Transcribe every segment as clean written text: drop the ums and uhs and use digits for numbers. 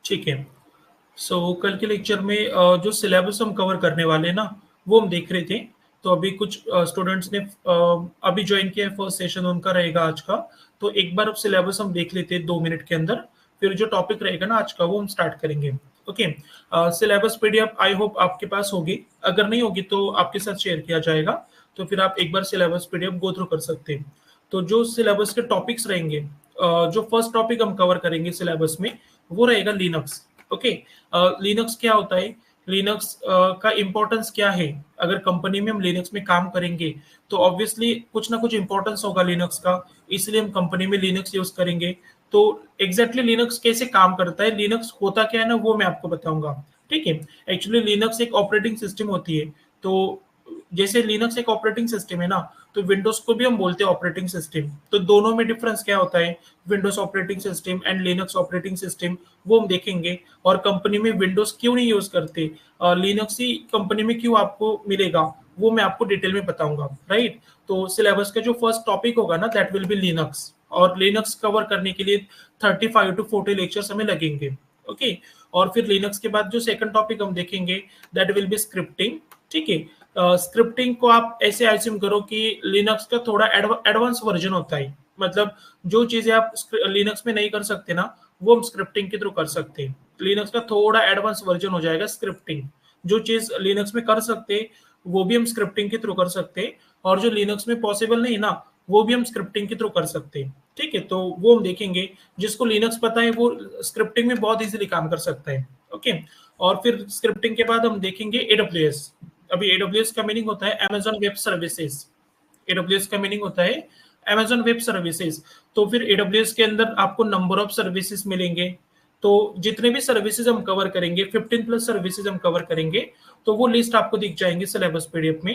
ठीक है। कल के लेक्चर में जो सिलेबस हम कवर करने वाले हैं ना, वो हम देख रहे थे। तो अभी कुछ स्टूडेंट्स ने अभी ज्वाइन किया है, फर्स्ट सेशन उनका रहेगा आज का। तो एक बार अब सिलेबस हम देख लेते हैं 2 मिनट के अंदर, फिर जो टॉपिक रहेगा ना आज का वो हम स्टार्ट करेंगे। Okay. Syllabus PDF I hope आपके पास होगी, अगर नहीं होगी तो आपके साथ शेयर किया जाएगा। तो फिर आप एक बार सिलेबस पीडीएफ गो थ्रू कर सकते हैं। तो जो सिलेबस के टॉपिक्स रहेंगे, जो फर्स्ट टॉपिक हम कवर करेंगे सिलेबस में वो रहेगा लिनक्स। ओके। लिनक्स क्या होता है, लिनक्स का इंपॉर्टेंस क्या है। अगर कंपनी में हम लिनक्स में काम करेंगे तो ऑब्वियसली कुछ ना कुछ इंपॉर्टेंस होगा लिनक्स का, इसलिए हम कंपनी में लिनक्स यूज करेंगे। तो एग्जैक्टली लिनक्स कैसे काम करता है, लिनक्स होता क्या है ना, वो मैं आपको बताऊंगा। ठीक है। एक्चुअली लिनक्स एक ऑपरेटिंग सिस्टम होती है। तो जैसे लिनक्स एक ऑपरेटिंग सिस्टम है ना, तो विंडोज को भी हम बोलते हैं ऑपरेटिंग सिस्टम। तो दोनों में डिफरेंस क्या होता है, Windows operating system and Linux operating system, वो हम देखेंगे। और कंपनी में विंडोज क्यों नहीं यूज करते, लिनक्स ही कंपनी में क्यों आपको मिलेगा, वो मैं आपको डिटेल में बताऊंगा। राइट। तो सिलेबस का जो फर्स्ट टॉपिक होगा ना, दैट विल बी लिनक्स। और लिनक्स कवर करने के लिए 35 to 40 लेक्चर्स हमें लगेंगे। ओके। और फिर लिनक्स के बाद जो सेकंड टॉपिक हम देखेंगे, दैट विल बी स्क्रिप्टिंग। ठीक है। स्क्रिप्टिंग को आप ऐसे एज्यूम करो कि लिनक्स का थोड़ा एडवांस वर्जन होता है। मतलब जो चीजें आप लिनक्स में नहीं कर सकते ना, वो हम स्क्रिप्टिंग के थ्रू कर सकते हैं। लिनक्स का थोड़ा एडवांस वर्जन हो जाएगा स्क्रिप्टिंग। जो चीज लिनक्स में कर सकते हैं, वो भी हम स्क्रिप्टिंग के थ्रू कर सकते हैं। और जो लिनक्स में पॉसिबल नहीं ना, वो भी हम स्क्रिप्टिंग के थ्रू कर सकते हैं। ठीक है। तो वो हम देखेंगे। जिसको लिनक्स पता है वो स्क्रिप्टिंग में बहुत इजीली काम कर सकता है। ओके। और फिर स्क्रिप्टिंग के बाद हम देखेंगे एडब्ल्यूएस। अभी एडब्ल्यूएस का मीनिंग होता है अमेजॉन वेब सर्विसेज। एडब्ल्यूएस का मीनिंग होता है अमेजॉन वेब सर्विसेज। तो फिर एडब्ल्यूएस के अंदर आपको नंबर ऑफ सर्विसेज मिलेंगे। तो जितने भी सर्विसेज हम कवर करेंगे, 15+ सर्विसेज हम कवर करेंगे, तो वो लिस्ट आपको दिख जाएंगे सिलेबस पीडीएफ में।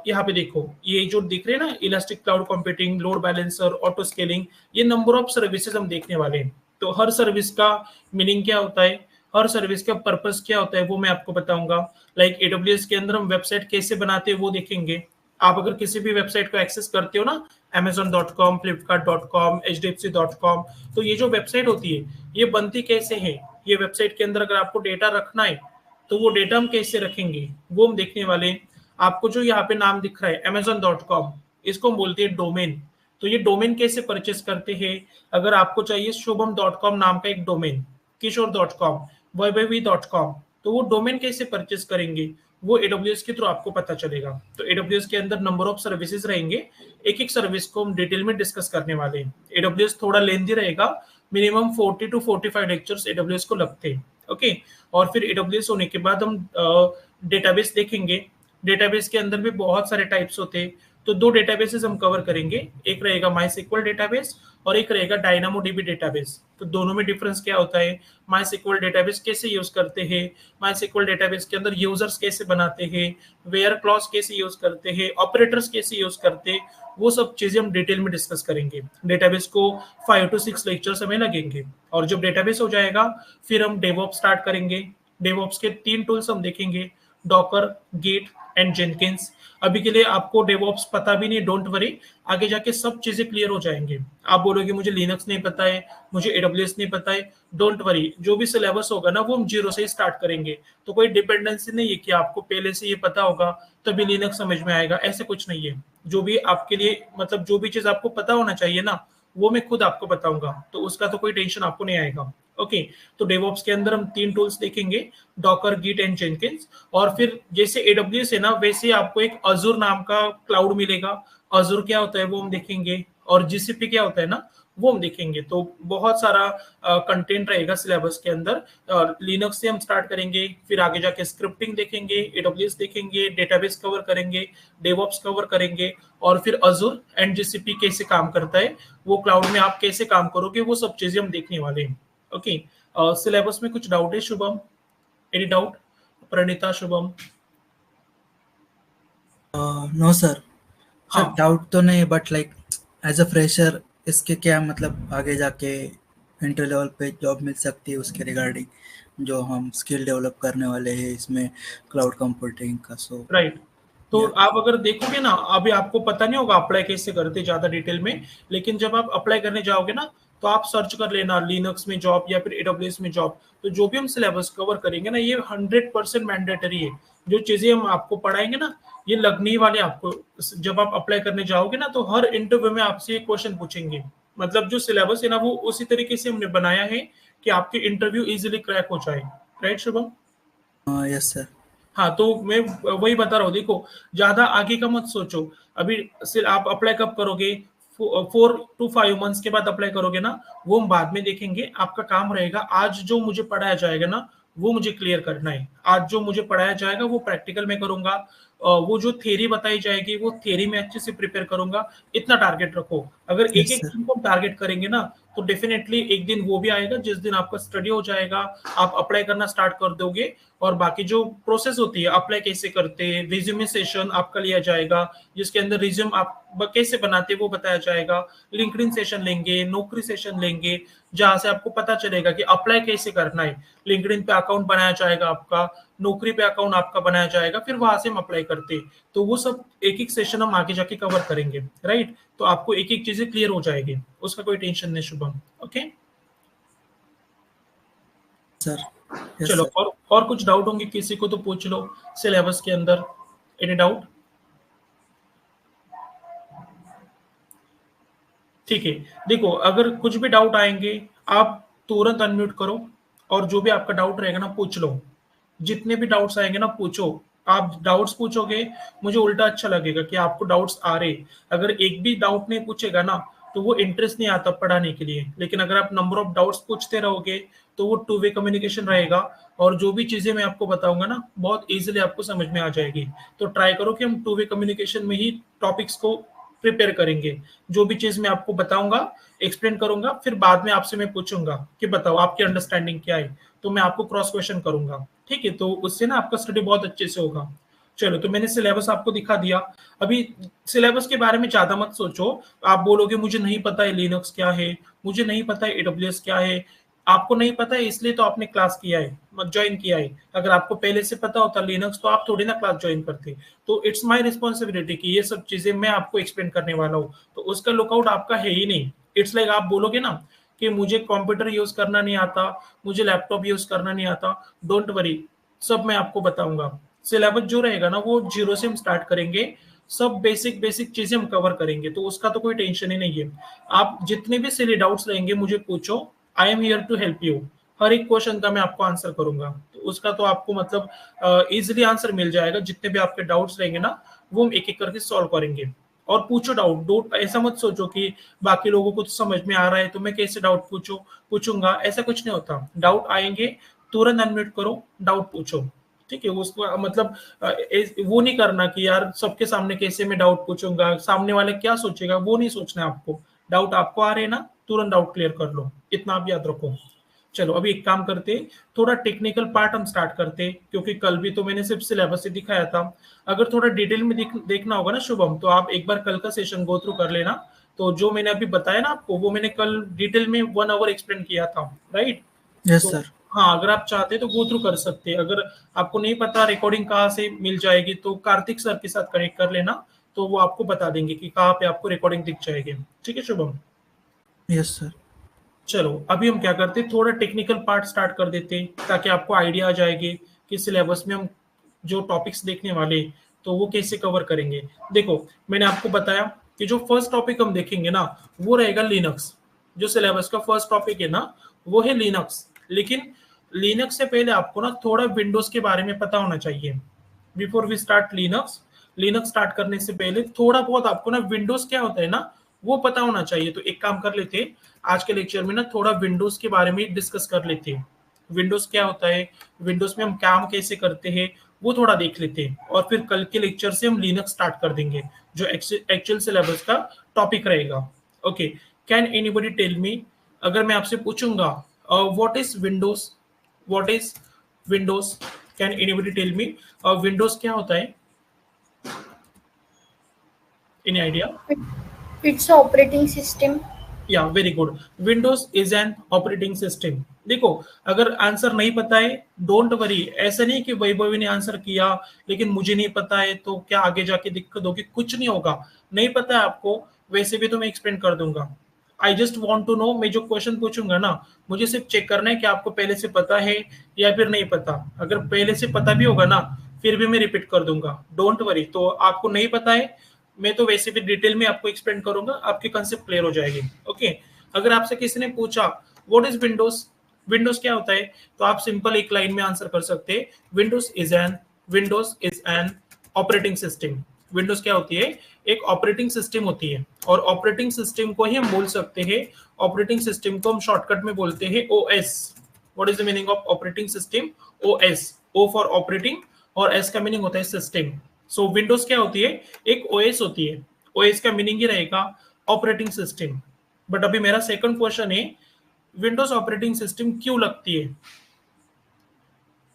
यहाँ पे देखो, ये जो दिख रहे हैं ना, elastic cloud computing, load balancer, auto scaling, ये नंबर ऑफ सर्विसेज हम देखने वाले हैं। तो हर सर्विस का मीनिंग क्या होता है, हर सर्विस का पर्पस क्या होता है, वो मैं आपको बताऊंगा। लाइक एडब्ल्यूएस के अंदर हम वेबसाइट कैसे बनाते हैं वो देखेंगे। आप अगर किसी भी वेबसाइट को एक्सेस करते हो ना, amazon.com, flipkart.com, hdfc.com, तो ये जो वेबसाइट होती है, ये बनती कैसे है। ये वेबसाइट के अंदर अगर आपको डेटा रखना है, तो वो डेटा हम कैसे रखेंगे, वो हम देखने वाले हैं। आपको जो यहाँ पे नाम दिख रहा है amazon.com, इसको हम बोलते हैं डोमेन। तो ये डोमेन कैसे परचेस करते हैं, अगर आपको चाहिए शुभम.com नाम का एक डोमेन, किशोर.com, वैभवी.com, तो वो डोमेन कैसे परचेस करेंगे, वो एडब्ल्यूएस के थ्रू आपको पता चलेगा। तो एडब्ल्यूएस के अंदर नंबर ऑफ सर्विसेज रहेंगे। एक एक सर्विस को हम डिटेल में डिस्कस करने वाले हैं। एडब्ल्यूएस थोड़ा लेंथी रहेगा, मिनिमम 40 to 45 लेक्चर्स एडब्ल्यूएस को लगते हैं। ओके। और फिर एडब्ल्यूएस होने के बाद हम डेटाबेस देखेंगे। डेटाबेस के अंदर भी बहुत सारे टाइप्स होते हैं। तो दो डेटाबेसेस हम कवर करेंगे, एक रहेगा माई डेटाबेस और एक रहेगा डायनामोडीबी डेटाबेस। तो दोनों में डिफरेंस क्या होता है, माई डेटाबेस कैसे यूज करते हैं, माई डेटाबेस के अंदर यूजर्स कैसे बनाते हैं, वेयर क्लॉज कैसे यूज करते हैं, ऑपरेटर्स कैसे यूज करते हैं, वो सब चीजें हम डिटेल में डिस्कस करेंगे। डेटाबेस को 5 to 6 लेक्चर्स हमें लगेंगे। और जब डेटाबेस हो जाएगा, फिर हम डेवऑप्स स्टार्ट करेंगे। डेवऑप्स के 3 टूल्स हम देखेंगे, डॉकर, गिट एंड जेनकिंस। अभी के लिए आपको डेवऑप्स पता भी नहीं, डोंट वरी, आगे जाके सब चीजें क्लियर हो जाएंगे। आप बोलोगे मुझे लिनक्स नहीं पता है, मुझे एडब्ल्यूएस नहीं पता है, डोंट वरी, जो भी सिलेबस होगा ना वो हम जीरो से ही स्टार्ट करेंगे। तो कोई डिपेंडेंसी नहीं है कि आपको पहले से ये पता होगा तभी लिनक्स समझ में आएगा, ऐसे कुछ नहीं है। जो भी आपके लिए, मतलब जो भी चीज आपको पता होना चाहिए ना, वो मैं खुद आपको बताऊंगा, तो उसका तो कोई टेंशन आपको नहीं आएगा। ओके। तो डेवऑप्स के अंदर हम 3 टूल्स देखेंगे, डॉकर, गिट एंड जेनकिंस। और फिर जैसे एडब्ल्यूएस है ना, वैसे आपको एक अजूर नाम का क्लाउड मिलेगा। अजूर क्या होता है वो हम देखेंगे, और जीसीपी क्या होता है ना, वो हम देखेंगे। तो बहुत सारा कंटेंट रहेगा सिलेबस के अंदर। लिनक्स से हम स्टार्ट करेंगे, फिर आगे जाके स्क्रिप्टिंग देखेंगे, एडब्ल्यूएस देखेंगे, डेटाबेस कवर करेंगे, डेवऑप्स कवर करेंगे, और फिर अजूर एंड जीसीपी कैसे काम करता है, वो क्लाउड में आप कैसे काम करोगे, वो सब चीजें हम देखने वाले हैं। ओके। सिलेबस में कुछ डाउट है Shubham, any doubt, Praneeta, Shubham? No sir. Sir हाँ। डाउट तो नहीं, but like as a fresher इसके क्या मतलब आगे जाके इंटर लेवल पे जॉब मिल सकती है उसके रिगार्डिंग जो हम स्किल डेवलप करने वाले हैं इसमें क्लाउड कंप्यूटिंग का। सो राइट। तो या आप अगर देखोगे ना, अभी आपको पता नहीं होगा अप्लाई कैसे करते ज्यादा डिटेल में, लेकिन जब आप अप्लाई करने जाओगे ना, तो आप सर्च कर लेना लिनक्स में जॉब या फिर एडब्ल्यूएस में जॉब। तो जो भी हम सिलेबस कवर करेंगे ना, ये 100% मैंडेटरी है। जो चीजें हम आपको पढ़ाएंगे ना, ये लगने ही वाले आपको। जब आप अप्लाई करने जाओगे ना, तो हर इंटरव्यू में आपसे ये क्वेश्चन पूछेंगे। मतलब जो सिलेबस है ना, वो उसी तरीके से हमने बनाया है कि आपके इंटरव्यू इजीली क्रैक हो जाए। राइट शुभम? Yes sir. हाँ, तो मैं वही बता रहा हूँ, देखो ज्यादा आगे का मत सोचो। अभी सिर्फ आप अप्लाई कब करोगे? 4 to 5 मंथ्स के बाद अप्लाई करोगे ना, वो हम बाद में देखेंगे। आपका काम रहेगा आज जो मुझे पढ़ाया जाएगा ना, वो मुझे क्लियर करना है। आज जो मुझे पढ़ाया जाएगा वो प्रैक्टिकल में करूंगा। वो जो थ्योरी बताई जाएगी वो थ्योरी में अच्छे से प्रिपेयर करूंगा। इतना टारगेट रखो। अगर एक यस एक सर। दिन को हम टारगेट करेंगे ना, तो डेफिनेटली एक दिन वो भी आएगा जिस दिन आपका स्टडी हो जाएगा, आप अप्लाई करना स्टार्ट कर दोगे। और बाकी जो प्रोसेस होती है, अप्लाई कैसे करते हैं, रिज्यूमे सेशन आपका लिया जाएगा, जिसके अंदर रिज्यूम आप कैसे बनाते हैं वो बताया जाएगा। लिंक्डइन सेशन लेंगे, नौकरी सेशन लेंगे, जहां से आपको पता चलेगा कि अप्लाई कैसे करना है। लिंक्डइन पे अकाउंट बनाया जाएगा आपका, नौकरी पे अकाउंट आपका बनाया जाएगा, फिर वहां से हम अप्लाई करते हैं। तो वो सब एक एक सेशन हम आगे जाके कवर करेंगे। राइट? तो आपको एक एक चीजें क्लियर हो जाएगी, उसका कोई टेंशन नहीं शुभम। Okay, sir. यस चलो। सर। और कुछ डाउट होंगे किसी को तो पूछ लो सिलेबस के अंदर। Any doubt? ठीक है। देखो, अगर कुछ भी डाउट आएंगे, आप तुरंत अनम्यूट करो और जो भी आपका डाउट रहेगा ना पूछ लो। जितने भी डाउट्स आएंगे ना पूछो। आप डाउट्स पूछोगे, मुझे उल्टा अच्छा लगेगा कि आपको डाउट्स आ रहे। अगर एक भी डाउट नहीं पूछेगा ना, तो वो इंटरेस्ट नहीं आता पढ़ाने के लिए। लेकिन अगर आप नंबर ऑफ डाउट्स पूछते रहोगे, तो वो टू वे कम्युनिकेशन रहेगा। और जो भी चीजें मैं आपको बताऊंगा ना, बहुत इजीली आपको समझ में आ जाएगी। तो ट्राई करो कि हम टू वे कम्युनिकेशन में ही टॉपिक्स को प्रिपेयर करेंगे। जो भी चीज मैं आपको बताऊंगा, एक्सप्लेन करूंगा, फिर बाद में आपसे मैं पूछूंगा कि बताओ आपकी अंडरस्टैंडिंग क्या है। तो मैं आपको क्रॉस क्वेश्चन करूंगा। ठीक है? तो उससे ना आपका स्टडी बहुत अच्छे से होगा। चलो, तो मैंने सिलेबस आपको दिखा दिया। अभी सिलेबस के बारे में ज्यादा मत सोचो। आप बोलोगे मुझे नहीं पता है लिनक्स क्या है, मुझे नहीं पता है एडब्ल्यूएस क्या है। आपको नहीं पता है इसलिए तो आपने क्लास किया है, ज्वाइन किया है। अगर आपको पहले से पता होता लिनक्स, तो आप थोड़ी ना क्लास ज्वाइन करते। तो इट्स माय रिस्पॉन्सिबिलिटी कि ये सब चीजें मैं आपको एक्सप्लेन करने वाला हूँ। तो उसका लुकआउट आपका है ही नहीं। इट्स लाइक आप बोलोगे ना कि मुझे कंप्यूटर यूज करना नहीं आता, मुझे लैपटॉप यूज करना नहीं आता। डोंट वरी, सब मैं आपको बताऊंगा। सिलेबस जो रहेगा ना, वो जीरो से हम स्टार्ट करेंगे। सब बेसिक बेसिक चीजें हम कवर करेंगे, तो उसका तो कोई टेंशन ही नहीं है। आप जितने भी सिली डाउट्स रहेंगे मुझे पूछो। I am here to help you. हर एक क्वेश्चन का मैं आपको आंसर करूंगा। तो उसका तो आपको मतलब इजिली आंसर मिल जाएगा। जितने भी आपके डाउट्स रहेंगे ना, वो हम एक एक करके सॉल्व करेंगे। और पूछो डाउट। डाउट ऐसा मत सोचो कि बाकी लोगों को तो समझ में आ रहा है, तो मैं कैसे डाउट पूछूंगा। ऐसा कुछ नहीं होता। डाउट आएंगे, तुरंत अनम्यूट करो, डाउट पूछो। ठीक है? उसको मतलब वो नहीं करना कि यार सबके सामने कैसे मैं डाउट पूछूंगा, सामने वाले क्या सोचेगा, वो नहीं सोचना है आपको। डाउट आपको आ रहे हैं ना, तुरंत डाउट क्लियर कर लो। इतना आप याद रखो। चलो, अभी एक काम करते, थोड़ा टेक्निकल पार्ट हम स्टार्ट करते, क्योंकि कल भी तो मैंने सिर्फ सिलेबस ही दिखाया था। अगर थोड़ा डिटेल में देखना होगा ना शुभम, तो आप एक बार कल का सेशन गो थ्रू कर लेना। तो जो मैंने अभी बताया ना आपको, वो मैंने कल डिटेल में 1 आवर एक्सप्लेन किया था। राइट? यस तो सर। हाँ, अगर आप चाहते तो गो थ्रू कर सकते हैं। अगर आपको नहीं पता रिकॉर्डिंग कहाँ से मिल जाएगी, तो कार्तिक सर के साथ कनेक्ट कर लेना। तो वो आपको बता देंगे कि कहाँ पे आपको रिकॉर्डिंग दिख जाएगी। ठीक है शुभम? Yes sir. चलो, अभी हम क्या करते, थोड़ा टेक्निकल पार्ट स्टार्ट कर देते, ताकि आपको आइडिया आ जाएगी कि सिलेबस में हम जो टॉपिक्स देखने वाले, तो वो कैसे कवर करेंगे। देखो, मैंने आपको बताया कि जो फर्स्ट टॉपिक हम देखेंगे ना, वो रहेगा लिनक्स। जो सिलेबस का फर्स्ट टॉपिक है ना, वो है लिनक्स। लेकिन लिनक्स से पहले आपको ना थोड़ा विंडोज के बारे में पता होना चाहिए। Before we start Linux, Linux start करने से पहले थोड़ा बहुत आपको ना विंडोज क्या होता है ना, वो पता होना चाहिए। तो एक काम कर लेते हैं, आज के लेक्चर में ना थोड़ा विंडोज के बारे में डिस्कस कर लेते हैं। विंडोज क्या होता है, विंडोज में हम काम कैसे करते हैं, वो थोड़ा देख लेते हैं। और फिर कल के लेक्चर से हम लिनक्स स्टार्ट कर देंगे, जो एक्चुअल सिलेबस का टॉपिक रहेगा। Okay, can anybody tell me, अगर मैं आपसे पूछूंगा what is Windows, what is Windows, can anybody tell me Windows क्या होता है? Any idea? It's operating system. Yeah very good. Windows is an operating system. देखो, अगर आंसर नहीं पता है, डोंट वरी। ऐसा नहीं कि वैभवी ने आंसर किया लेकिन मुझे नहीं पता है, तो क्या आगे जाके दिक्कत होगी? कुछ नहीं होगा। नहीं पता है आपको, वैसे भी तो मैं एक्सप्लेन कर दूंगा। I just want to know, मैं जो क्वेश्चन पूछूंगा ना, मुझे सिर्फ चेक करना है कि आपको पहले से पता है या फिर नहीं पता। अगर पहले से पता भी होगा ना, फिर भी मैं रिपीट कर दूंगा, डोंट वरी। तो आपको नहीं पता है, मैं तो वैसे भी डिटेल में आपको एक्सप्लेन करूंगा, आपके कंसेप्ट क्लियर हो जाएंगे। ओके, अगर आपसे किसी ने पूछा व्हाट इज विंडोज, विंडोज क्या होता है, तो आप सिंपल एक लाइन में आंसर कर सकते हैं, Windows is an operating system. Windows क्या होती है, एक ऑपरेटिंग सिस्टम होती है, और ऑपरेटिंग सिस्टम को ही हम बोल सकते हैं, ऑपरेटिंग सिस्टम को हम शॉर्टकट में बोलते हैं OS. What is the meaning of operating system? OS, O for operating और एस का मीनिंग होता है सिस्टम। सो विंडोज क्या होती है, एक ओएस होती है। ओएस का मीनिंग ही रहेगा ऑपरेटिंग सिस्टम। बट अभी मेरा सेकंड क्वेश्चन है, विंडोज ऑपरेटिंग सिस्टम क्यों लगती है,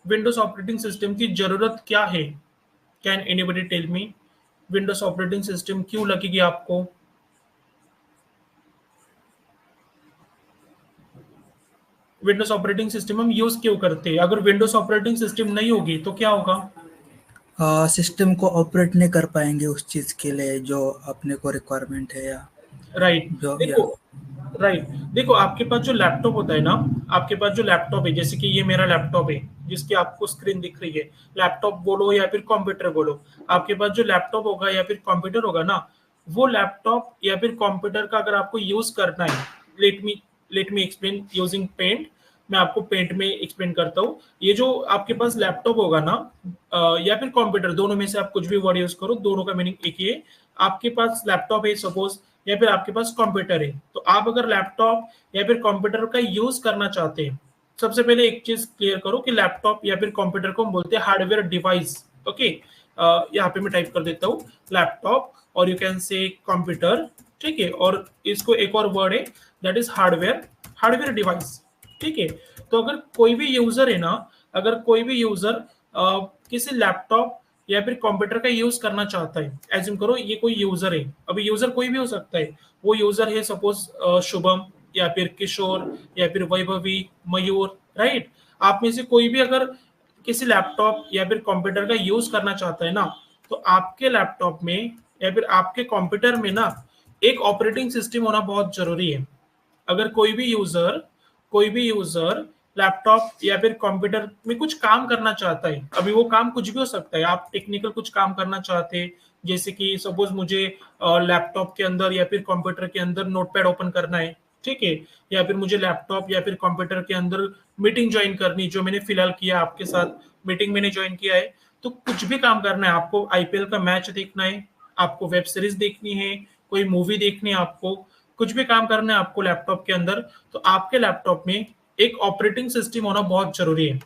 विंडोज ऑपरेटिंग सिस्टम की जरूरत क्या है? Can anybody tell me, Windows operating system क्यों लगेगी आपको? विंडोज ऑपरेटिंग सिस्टम हम यूज क्यों करते हैं? अगर विंडोज ऑपरेटिंग सिस्टम नहीं होगी तो क्या होगा? सिस्टम को ऑपरेट नहीं कर पाएंगे उस चीज के लिए जो अपने को रिक्वायरमेंट है, या राइट, जो या देखो, राइट, देखो आपके पास जो लैपटॉप होता है ना, आपके पास जो लैपटॉप है, जैसे कि ये मेरा लैपटॉप है जिसकी आपको स्क्रीन दिख रही है, लैपटॉप बोलो या फिर कंप्यूटर बोलो, आपके पास जो लैपटॉप होगा या फिर कंप्यूटर होगा ना, वो लैपटॉप या फिर कंप्यूटर का अगर आपको यूज करना है, let me explain using paint. मैं आपको पेंट में एक्सप्लेन करता हूँ। ये जो आपके पास लैपटॉप होगा ना, या फिर कंप्यूटर, दोनों में से आप कुछ भी वर्ड यूज करो, दोनों का मीनिंग एक ही है। आपके पास लैपटॉप है सपोज, या फिर आपके पास कंप्यूटर है, तो आप अगर लैपटॉप या फिर कंप्यूटर का यूज करना चाहते हैं, सबसे पहले एक चीज क्लियर करो कि लैपटॉप या फिर कंप्यूटर को हम बोलते हैं हार्डवेयर डिवाइस। ओके, यहाँ पे मैं टाइप कर देता हूँ लैपटॉप, और यू कैन से कंप्यूटर, ठीक है, और इसको एक और वर्ड है दैट इज हार्डवेयर डिवाइस, ठीक है। तो अगर कोई भी यूजर है ना, अगर कोई भी यूजर किसी लैपटॉप या फिर कंप्यूटर का यूज करना चाहता है, एज्यूम करो ये कोई यूजर है, अभी यूजर कोई भी हो सकता है, वो यूजर है सपोज शुभम या फिर किशोर या फिर वैभवी, मयूर, राइट। आप में से कोई भी अगर किसी लैपटॉप या फिर कंप्यूटर का यूज करना चाहता है ना, तो आपके लैपटॉप में या फिर आपके कंप्यूटर में ना एक ऑपरेटिंग सिस्टम होना बहुत जरूरी है। अगर कोई भी यूजर लैपटॉप या फिर कंप्यूटर में कुछ काम करना चाहता है, अभी वो काम कुछ भी हो सकता है, आप टेक्निकल कुछ काम करना चाहते हैं, जैसे कि सपोज मुझे लैपटॉप के अंदर या फिर कंप्यूटर के अंदर नोटपैड ओपन करना है, ठीक है, या फिर मुझे लैपटॉप या फिर कंप्यूटर के अंदर मीटिंग ज्वाइन करनी, जो मैंने फिलहाल किया आपके साथ, मीटिंग मैंने ज्वाइन किया है। तो कुछ भी काम करना है, आपको आईपीएल का मैच देखना है, आपको वेब सीरीज देखनी है, कोई मूवी देखनी है, आपको कुछ भी काम करना है आपको लैपटॉप के अंदर, तो आपके लैपटॉप में एक ऑपरेटिंग सिस्टम होना बहुत जरूरी है।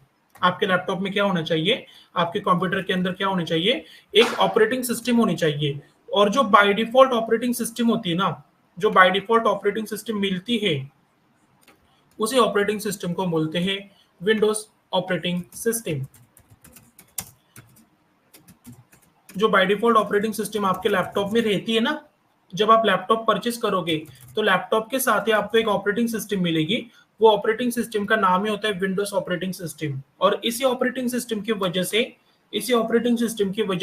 आपके लैपटॉप में क्या होना चाहिए, आपके कंप्यूटर के अंदर क्या होनी चाहिए, एक ऑपरेटिंग सिस्टम होनी चाहिए। और जो बाय डिफॉल्ट ऑपरेटिंग सिस्टम होती है ना, जो बाय डिफॉल्ट ऑपरेटिंग सिस्टम मिलती है, उसी ऑपरेटिंग सिस्टम को बोलते हैं विंडोज ऑपरेटिंग सिस्टम। जो बाय डिफॉल्ट ऑपरेटिंग सिस्टम आपके लैपटॉप में रहती है ना, जब आप लैपटॉप परचेस करोगे तो लैपटॉप के साथ ही आपको एक ऑपरेटिंग सिस्टम मिलेगी। वो ऑपरेटिंग सिस्टम का नाम ही होता है विंडोज ऑपरेटिंग सिस्टम। और इसी ऑपरेटिंग सिस्टम की वजह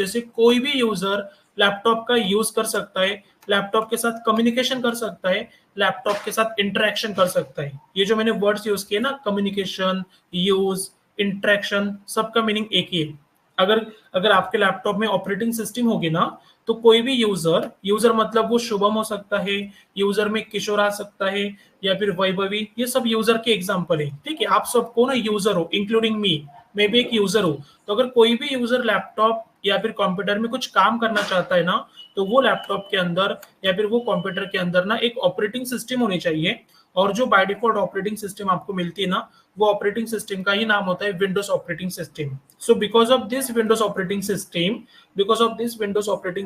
से कोई भी यूजर लैपटॉप का यूज कर सकता है, लैपटॉप के साथ कम्युनिकेशन कर सकता है, लैपटॉप के साथ इंटरेक्शन कर सकता है। ये जो मैंने वर्ड्स यूज किए ना, कम्युनिकेशन, यूज, इंटरेक्शन, सबका मीनिंग एक ही है। अगर अगर आपके लैपटॉप में ऑपरेटिंग सिस्टम होगी ना, तो कोई भी यूजर मतलब वो शुभम हो सकता है, यूजर में किशोर आ सकता है, या फिर वैभवी, ये सब यूजर के एग्जांपल है, ठीक है। आप सबको ना यूजर हो, इंक्लूडिंग मी, मैं भी एक यूजर हूँ। तो अगर कोई भी यूजर लैपटॉप या फिर कंप्यूटर में कुछ काम करना चाहता है ना, तो वो लैपटॉप के अंदर या फिर वो कंप्यूटर के अंदर ना एक ऑपरेटिंग सिस्टम होनी चाहिए। और जो बाय डिफॉल्ट ऑपरेटिंग सिस्टम आपको मिलती है ना, वो ऑपरेटिंग सिस्टम का ही नाम होता है Windows operating system. So because of this Windows operating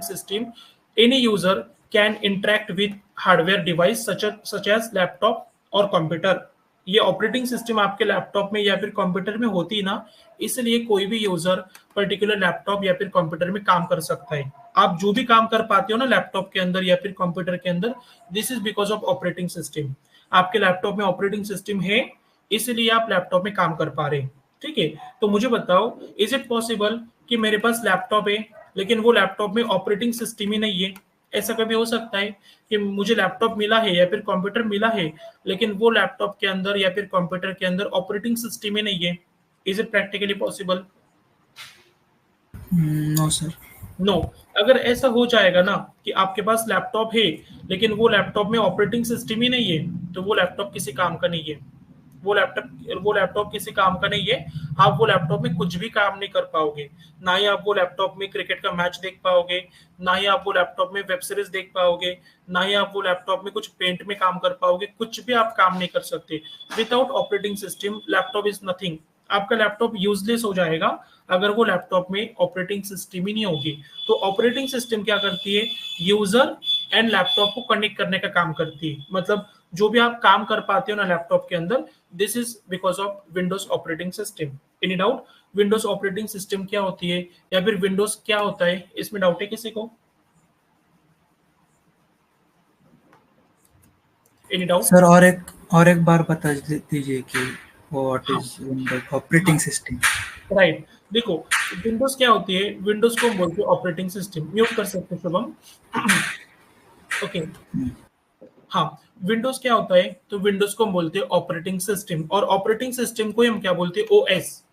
system, any user can interact with hardware device such as laptop और कंप्यूटर। ये ऑपरेटिंग सिस्टम आपके लैपटॉप में या फिर कंप्यूटर में होती है ना, इसलिए कोई भी यूजर पर्टिकुलर लैपटॉप या फिर कंप्यूटर में काम कर सकता है। आप जो भी काम कर पाते हो ना लैपटॉप के अंदर या फिर कंप्यूटर के अंदर, this is because of operating system. आपके लैपटॉप में ऑपरेटिंग सिस्टम है, इसलिए आप लैपटॉप में काम कर पा रहे हैं, ठीक है। तो मुझे बताओ, इज इट पॉसिबल कि मेरे पास लैपटॉप है लेकिन वो लैपटॉप में ऑपरेटिंग सिस्टम ही नहीं है? ऐसा कभी हो सकता है कि मुझे लैपटॉप मिला है या फिर कंप्यूटर मिला है, लेकिन वो लैपटॉप के अंदर या फिर कंप्यूटर के अंदर ऑपरेटिंग सिस्टम ही नहीं है? Is it practically possible? No sir. No. अगर ऐसा हो जाएगा ना कि आपके पास लैपटॉप है लेकिन वो लैपटॉप में ऑपरेटिंग सिस्टम ही नहीं है, तो वो लैपटॉप किसी काम का नहीं है। वो लैपटॉप किसी काम का नहीं है। आप वो लैपटॉप में कुछ भी काम नहीं कर पाओगे। ना ही आप वो लैपटॉप में क्रिकेट का मैच देख पाओगे, ना ही आप वो लैपटॉप में वेब सीरीज देख पाओगे, ना ही आप वो लैपटॉप में कुछ पेंट में काम कर पाओगे। कुछ भी आप काम नहीं कर सकते। Without operating system laptop is nothing. आपका लैपटॉप यूजलेस हो जाएगा अगर वो लैपटॉप में ऑपरेटिंग सिस्टम ही नहीं होगी। तो ऑपरेटिंग सिस्टम क्या करती है? यूजर एंड लैपटॉप को कनेक्ट करने का काम करती है। मतलब जो भी आप काम कर पाते हो ना लैपटॉप के अंदर, this is because of Windows operating system. Any doubt? Windows operating system क्या होती है या फिर विंडोज क्या होता है, इसमें डाउट है किसी को? Any doubt? सर और एक बार बता दीजिए कि व्हाट हाँ is Windows operating system. Right. देखो, विंडोज क्या होती है? विंडोज को हम बोलते हैं ऑपरेटिंग सिस्टम। म्यूट कर सकते हैं शुभम? ओके। हाँ, विंडोज क्या होता है? तो विंडोज को हम बोलते हैं ऑपरेटिंग सिस्टम, और ऑपरेटिंग सिस्टम को हम क्या बोलते हैं? ओएस।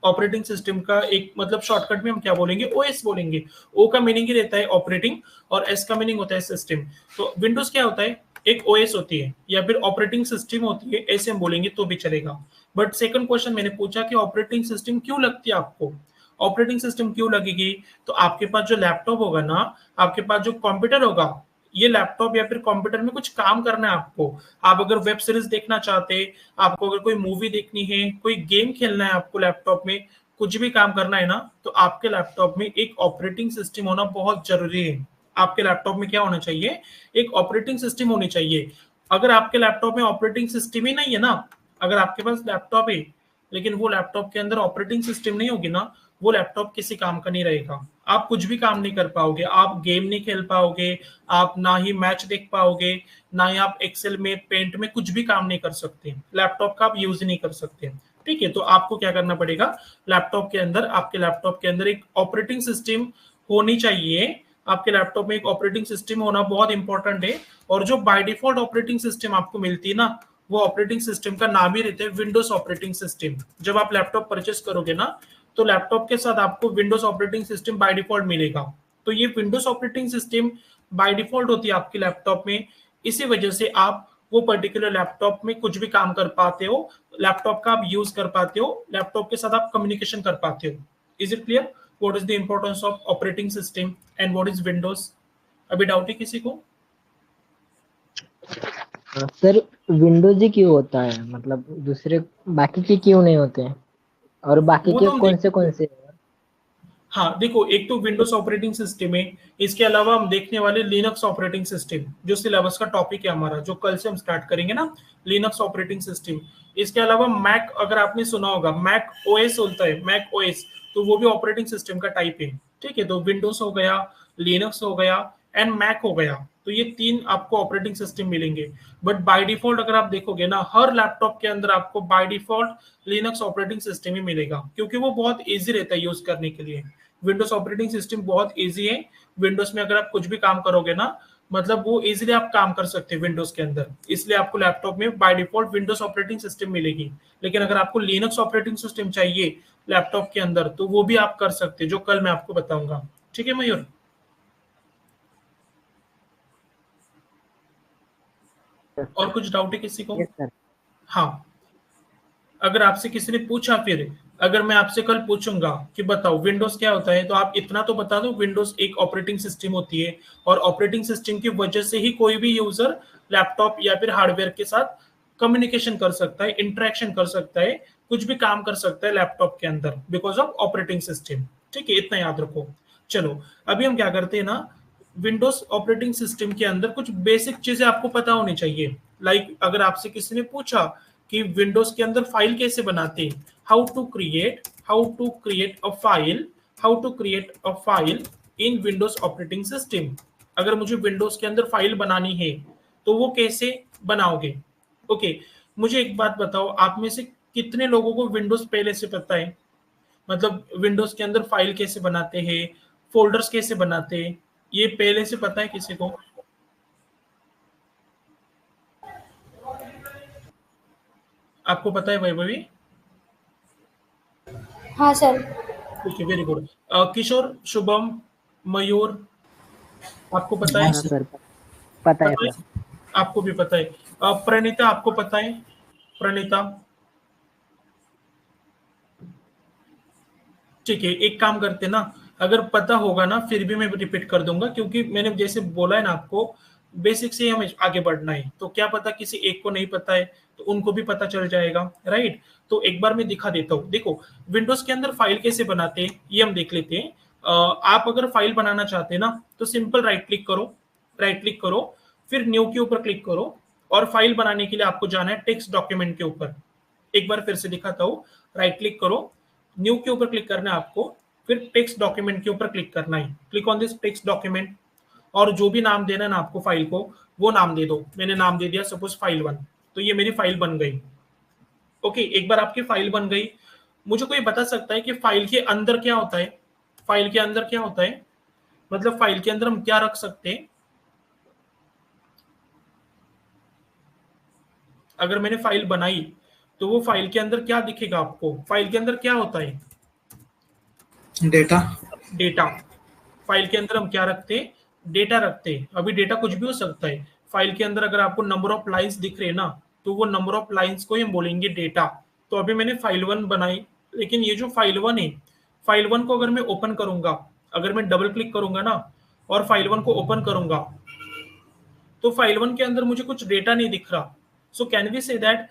ऑपरेटिंग सिस्टम का एक मतलब शॉर्टकट में हम क्या बोलेंगे? ओएस बोलेंगे। ओ का मीनिंग ही रहता है ऑपरेटिंग, और एस का मीनिंग होता है सिस्टम। तो विंडोज क्या होता है? एक ओएस होती है या फिर ऑपरेटिंग सिस्टम होती है, ऐसे हम बोलेंगे तो भी चलेगा। बट सेकंड क्वेश्चन मैंने पूछा कि ऑपरेटिंग सिस्टम क्यों लगती है आपको? ऑपरेटिंग सिस्टम क्यों लगेगी? तो आपके पास जो लैपटॉप होगा ना, आपके पास जो कंप्यूटर होगा, ये लैपटॉप या फिर कंप्यूटर में कुछ काम करना है आपको। आप अगर वेब सीरीज देखना चाहते, आपको अगर कोई मूवी देखनी है, कोई गेम खेलना है आपको लैपटॉप में, कुछ भी काम करना है ना, तो आपके लैपटॉप में एक ऑपरेटिंग सिस्टम होना बहुत जरूरी है। आपके लैपटॉप में क्या होना चाहिए? एक ऑपरेटिंग सिस्टम होनी चाहिए। अगर आपके लैपटॉप में ऑपरेटिंग सिस्टम ही नहीं है ना, अगर आपके पास लैपटॉप है लेकिन वो लैपटॉप के अंदर ऑपरेटिंग सिस्टम नहीं होगी ना, वो लैपटॉप किसी काम का नहीं रहेगा। आप कुछ भी काम नहीं कर पाओगे, आप गेम नहीं खेल पाओगे, आप ना ही मैच देख पाओगे, ना ही आप एक्सेल में पेंट में कुछ भी काम नहीं कर सकते। लैपटॉप का आप यूज नहीं कर सकते। ठीक है, तो आपको क्या करना पड़ेगा? लैपटॉप के अंदर, आपके लैपटॉप के अंदर एक ऑपरेटिंग सिस्टम होनी चाहिए। आपके लैपटॉप में एक ऑपरेटिंग सिस्टम होना बहुत इंपॉर्टेंट है। और जो बाय डिफॉल्ट ऑपरेटिंग सिस्टम आपको मिलती है ना, वो ऑपरेटिंग सिस्टम का नाम ही रहता है विंडोज ऑपरेटिंग सिस्टम। जब आप लैपटॉप परचेस करोगे ना, तो लैपटॉप के साथ आपको Windows operating system by default मिलेगा। तो ये Windows operating system by default होती है आपके लैपटॉप में। इसी वजह से आप वो पर्टिकुलर लैपटॉप में कुछ भी काम कर पाते हो, लैपटॉप का आप यूज कर पाते हो, लैपटॉप के साथ आप कम्युनिकेशन कर पाते हो। Is it clear what is the importance of operating system and what is Windows? अभी डाउट है किसी को? सर विंडोज ही क्यों होता है, मतलब दूसरे बाकी के क्यों नहीं होते हैं, और बाकी वो के तो हम देख कौन से हैं? हाँ देखो, एक तो विंडोज ऑपरेटिंग सिस्टम है। इसके अलावा हम देखने वाले लिनक्स ऑपरेटिंग सिस्टम, जो सिलेबस का टॉपिक है हमारा, जो कल से हम स्टार्ट करेंगे ना, लिनक्स ऑपरेटिंग सिस्टम। इसके अलावा मैक, अगर आपने सुना होगा मैक ओएस होता है, मैक ओएस, तो वो भी ऑपरेटिंग सिस्टम का टाइप है। ठीक है, तो विंडोज हो गया, लिनक्स हो गया एंड मैक हो गया, तो ये तीन आपको ऑपरेटिंग सिस्टम मिलेंगे। बट बाय डिफॉल्ट अगर आप देखोगे ना, हर लैपटॉप के अंदर आपको by default Linux operating system ही मिलेगा, क्योंकि वो बहुत ईजी रहता है यूज करने के लिए। विंडोज ऑपरेटिंग सिस्टम बहुत इजी है। विंडोज में अगर आप कुछ भी काम करोगे ना, मतलब वो इजीली आप काम कर सकते हैं विंडोज के अंदर, इसलिए आपको लैपटॉप में by default Windows operating system मिलेगी। लेकिन अगर आपको लिनक्स ऑपरेटिंग सिस्टम चाहिए लैपटॉप के अंदर, तो वो भी आप कर सकते हैं, जो कल मैं आपको बताऊंगा। ठीक है मयूर? और कुछ डाउट है किसी को? Yes sir. हाँ, अगर आपसे किसी ने पूछा, फिर अगर मैं आपसे कल पूछूंगा कि बताओ विंडोज क्या होता है, तो आप इतना तो बता दो, विंडोज एक ऑपरेटिंग सिस्टम होती है, और ऑपरेटिंग सिस्टम की वजह से ही कोई भी यूजर लैपटॉप या फिर हार्डवेयर के साथ कम्युनिकेशन कर सकता है, इंटरेक्शन कर सकता है, कुछ भी काम कर सकता है लैपटॉप के अंदर, बिकॉज ऑफ ऑपरेटिंग सिस्टम। ठीक है, इतना याद रखो। चलो, अभी हम क्या करते हैं ना, विंडोज ऑपरेटिंग सिस्टम के अंदर कुछ बेसिक चीजें आपको पता होनी चाहिए। लाइक अगर आपसे किसी ने पूछा कि विंडोज के अंदर फाइल कैसे बनाते हैं, how to create a file, how to create a file in Windows operating system. अगर मुझे विंडोज के अंदर फाइल बनानी है, तो वो कैसे बनाओगे? ओके, मुझे एक बात बताओ, आप में से कितने लोगों को विंडोज पहले से पता है? मतलब विंडोज के अंदर फाइल कैसे बनाते हैं, फोल्डर्स कैसे बनाते हैं? ये पहले से पता है किसी को? आपको पता है वैभवी? हाँ सर। ठीक है, वेरी गुड। किशोर, शुभम, मयूर, आपको पता हाँ है? हाँ सर। सर, पता है पता है, सर। आपको भी पता है। प्रणीता, आपको पता है? प्रणीता, ठीक है, एक काम करते ना, अगर पता होगा ना फिर भी मैं रिपीट कर दूंगा, क्योंकि मैंने जैसे बोला है ना आपको, बेसिक से हमें आगे बढ़ना है, तो क्या पता किसी एक को नहीं पता है तो उनको भी पता चल जाएगा, राइट? तो एक बार मैं दिखा देता हूँ। देखो, विंडोज के अंदर फाइल कैसे बनाते हैं ये हम देख लेते हैं। आप अगर फाइल बनाना चाहते हैं ना, तो सिंपल राइट क्लिक करो, राइट क्लिक करो, फिर न्यू के ऊपर क्लिक करो, और फाइल बनाने के लिए आपको जाना है टेक्स्ट डॉक्यूमेंट के ऊपर। एक बार फिर से दिखाता हूँ, राइट क्लिक करो, न्यू के ऊपर क्लिक करना है आपको, फिर टेक्स्ट डॉक्यूमेंट के ऊपर क्लिक करना है, click on this text document, और जो भी नाम देना है ना आपको फाइल को, वो नाम दे दो। मैंने नाम दे दिया सपोज फाइल 1, तो ये मेरी फाइल बन गई। ओके, एक बार आपकी फाइल बन गई, मुझे कोई बता सकता है कि फाइल के अंदर क्या होता है? फाइल के अंदर क्या होता है, मतलब फाइल के अंदर हम क्या रख सकते हैं? अगर मैंने फाइल बनाई तो वो फाइल के अंदर क्या दिखेगा आपको? फाइल के अंदर क्या होता है? डेटा। डेटा। फाइल के अंदर हम क्या रखते हैं? डेटा रखते हैं। अभी डेटा कुछ भी हो सकता है। फाइल के अंदर अगर आपको नंबर ऑफ लाइंस दिख रहे हैं ना, तो वो नंबर ऑफ लाइंस को ही हम बोलेंगे डेटा। तो अभी मैंने फाइल 1 बनाई, लेकिन ये जो फाइल 1 है, फाइल 1 को अगर मैं ओपन करूंगा, अगर मैं डबल क्लिक करूंगा ना और फाइल 1 को ओपन करूंगा, तो फाइल 1 के अंदर मुझे कुछ डेटा नहीं दिख रहा। So can we say that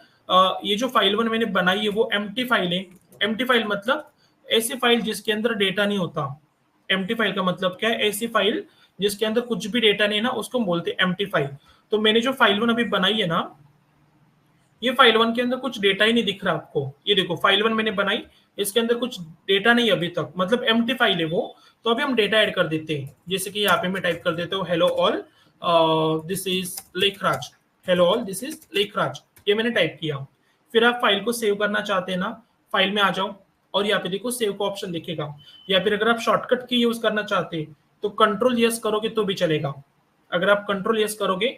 ये जो फाइल 1 मैंने बनाई है वो एम्प्टी फाइल है। एम्प्टी फाइल मतलब ऐसी फाइल जिसके अंदर डेटा नहीं होता। एम्प्टी फाइल का मतलब क्या है? ऐसी फाइल जिसके अंदर कुछ भी डेटा नहीं है ना, उसको हम बोलते हैं एम्प्टी फाइल। तो मैंने जो फाइल 1 अभी बनाई है ना, ये फाइल 1 के अंदर कुछ डेटा ही नहीं दिख रहा आपको। ये देखो, फाइल 1 मैंने बनाई, इसके अंदर कुछ डेटा नहीं अभी तक, मतलब एम्प्टी फाइल है वो। तो अभी हम डेटा ऐड कर देते हैं, जैसे कि यहाँ पे मैं टाइप कर देता हूँ hello all this is Lekhraj. Hello all this is Lekhraj, ये मैंने टाइप किया। फिर आप फाइल को सेव करना चाहते हैं ना, फाइल में आ जाओ, और यहाँ पे देखो सेव का ऑप्शन दिखेगा। या फिर अगर आप शॉर्टकट की यूज करना चाहते हैं तो कंट्रोल यस करोगे तो भी चलेगा। अगर आप कंट्रोल यस करोगे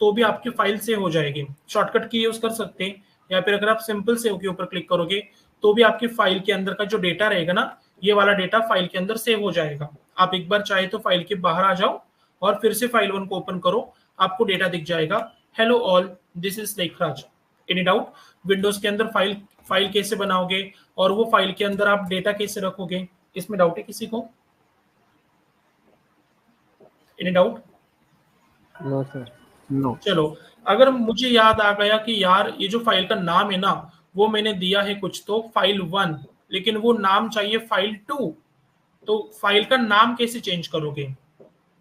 तो भी आपकी फाइल सेव हो जाएगी। शॉर्टकट की यूज कर सकते हैं, या फिर अगर आप सिंपल सेव के ऊपर क्लिक करोगे तो भी आपकी फाइल के अंदर का जो डेटा रहेगा ना, ये वाला डेटा फाइल के अंदर सेव हो जाएगा। आप एक बार चाहे तो फाइल के बाहर आ जाओ और फिर से फाइल 1 को ओपन करो, आपको डेटा दिख जाएगा, hello all this is Lekhraj. Any doubt? Windows के अंदर फाइल फाइल कैसे बनाओगे और वो फाइल के अंदर आप डेटा कैसे रखोगे, इसमें डाउट है किसी को? Any doubt? No sir. No. चलो, अगर मुझे याद आ गया कि यार ये जो फाइल का नाम है ना, वो मैंने दिया है कुछ तो फाइल 1, लेकिन वो नाम चाहिए फाइल 2, तो फाइल का नाम कैसे चेंज करोगे?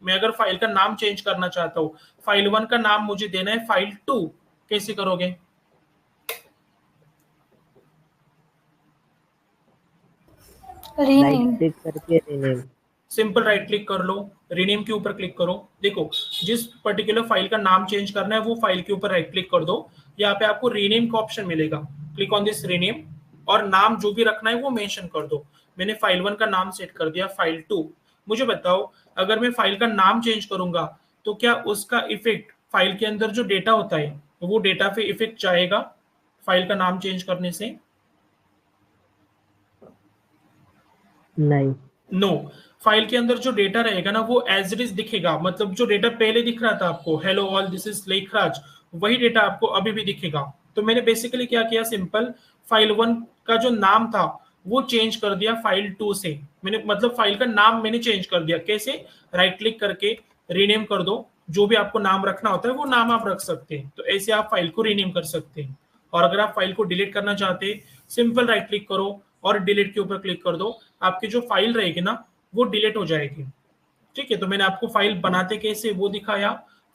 मैं अगर फाइल का नाम चेंज करना चाहता हूँ, फाइल 1 का नाम मुझे देना है फाइल 2, कैसे करोगे? Right rename. क्लिक करके रीनेम। सिंपल राइट क्लिक कर लो, रीनेम के ऊपर क्लिक करो। देखो, जिस पर्टिकुलर फाइल का नाम चेंज करना है वो फाइल के ऊपर राइट क्लिक कर दो, यहाँ पे आपको रीनेम का ऑप्शन मिलेगा, क्लिक ऑन दिस रीनेम, और नाम जो भी रखना है वो मेंशन कर दो। मैंने फाइल 1 का नाम सेट कर दिया फाइल 2। मुझे बताओ, अगर मैं फाइल का नाम चेंज करूंगा तो क्या उसका इफेक्ट फाइल के अंदर जो डेटा होता है वो डेटा पे इफेक्ट जाएगा फाइल का नाम चेंज करने से? नहीं। नो। फाइल के अंदर जो डेटा रहेगा ना वो एज इट इज दिखेगा, मतलब जो डेटा पहले दिख रहा था आपको hello all this is Lekhraj, वही डेटा आपको अभी भी दिखेगा। तो मैंने बेसिकली क्या किया, सिंपल फाइल 1 का जो नाम था वो चेंज कर दिया फाइल 2 से। मैंने मतलब फाइल का नाम मैंने चेंज कर दिया, कैसे? राइट क्लिक करके रीनेम कर दो, जो भी आपको नाम रखना होता है वो नाम आप रख सकते हैं। तो ऐसे आप फाइल को रीनेम कर सकते हैं। और अगर आप फाइल को डिलीट करना चाहते हैं, सिंपल राइट क्लिक करो और डिलीट के ऊपर क्लिक कर दो, आपकी जो फाइल रहेगी ना वो डिलीट हो जाएगी। ठीक है, तो मैंने आपको फाइल बनाते कैसे वो दिखाया,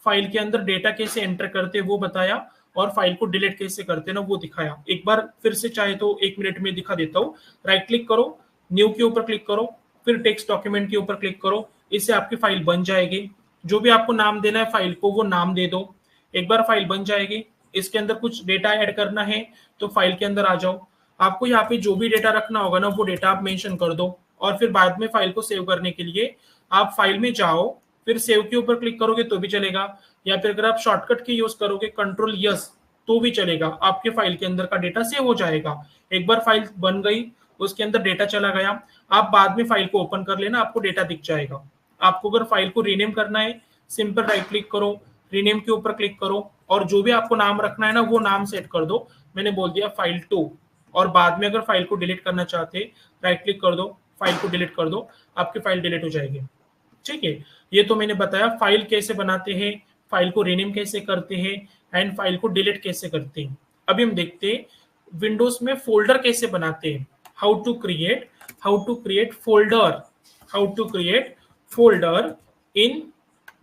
फाइल के अंदर डेटा कैसे एंटर करते वो बताया, और फाइल को डिलीट कैसे करते ना वो दिखाया। एक बार फिर से चाहे तो 1 मिनट में दिखा देता हूँ। राइट क्लिक करो, न्यू के ऊपर क्लिक करो, फिर टेक्स्ट डॉक्यूमेंट के ऊपर क्लिक करो, इससे आपकी फाइल बन जाएगी। जो भी आपको नाम देना है फाइल को वो नाम दे दो, एक बार फाइल बन जाएगी। इसके अंदर कुछ डेटा ऐड करना है तो फाइल के अंदर आ जाओ, आपको यहाँ पे जो भी डेटा रखना होगा ना वो डेटा आप मेंशन कर दो, और फिर बाद में फाइल को सेव करने के लिए आप फाइल में जाओ, फिर सेव के ऊपर क्लिक करोगे तो भी चलेगा, या फिर अगर आप शॉर्टकट की यूज करोगे कंट्रोल यस तो भी चलेगा, आपके फाइल के अंदर का डेटा सेव हो जाएगा। एक बार फाइल बन गई, उसके अंदर डेटा चला गया, आप बाद में फाइल को ओपन कर लेना, आपको डेटा दिख जाएगा। आपको अगर फाइल को रीनेम करना है, सिंपल राइट क्लिक करो, रीनेम के ऊपर क्लिक करो, और जो भी आपको नाम रखना है ना वो नाम सेट कर दो। मैंने बोल दिया फाइल 2, और बाद में अगर फाइल को डिलीट करना चाहते राइट क्लिक कर दो, फाइल को डिलीट कर दो, आपकी फाइल डिलीट हो जाएगी। ठीक है, ये तो मैंने बताया फाइल कैसे बनाते हैं, फाइल को रीनेम कैसे करते हैं, एंड फाइल को डिलीट कैसे करते हैं। अभी हम देखते हैं विंडोज में फोल्डर कैसे बनाते हैं। How to create folder in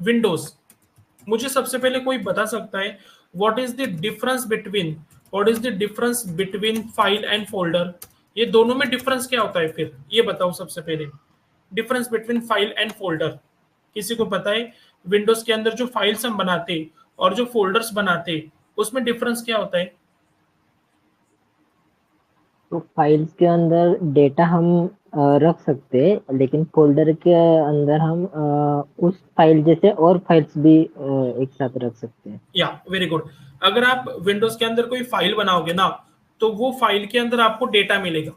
Windows. मुझे सबसे पहले कोई बता सकता है what is the difference between file and folder? ये दोनों में डिफरेंस क्या होता है फिर, ये बताओ सबसे पहले। Difference between file and folder किसी को पता है? विंडोज के अंदर जो फाइल्स हम बनाते और जो फोल्डर्स बनाते उसमें डिफरेंस क्या होता है? तो फाइल्स के अंदर डेटा हम रख सकते हैं, लेकिन फोल्डर के अंदर हम उस फाइल जैसे और फाइल्स भी एक साथ रख सकते हैं। या वेरी गुड। अगर आप विंडोज के अंदर कोई फाइल बनाओगे ना, तो वो फाइल के अंदर आपको डेटा मिलेगा।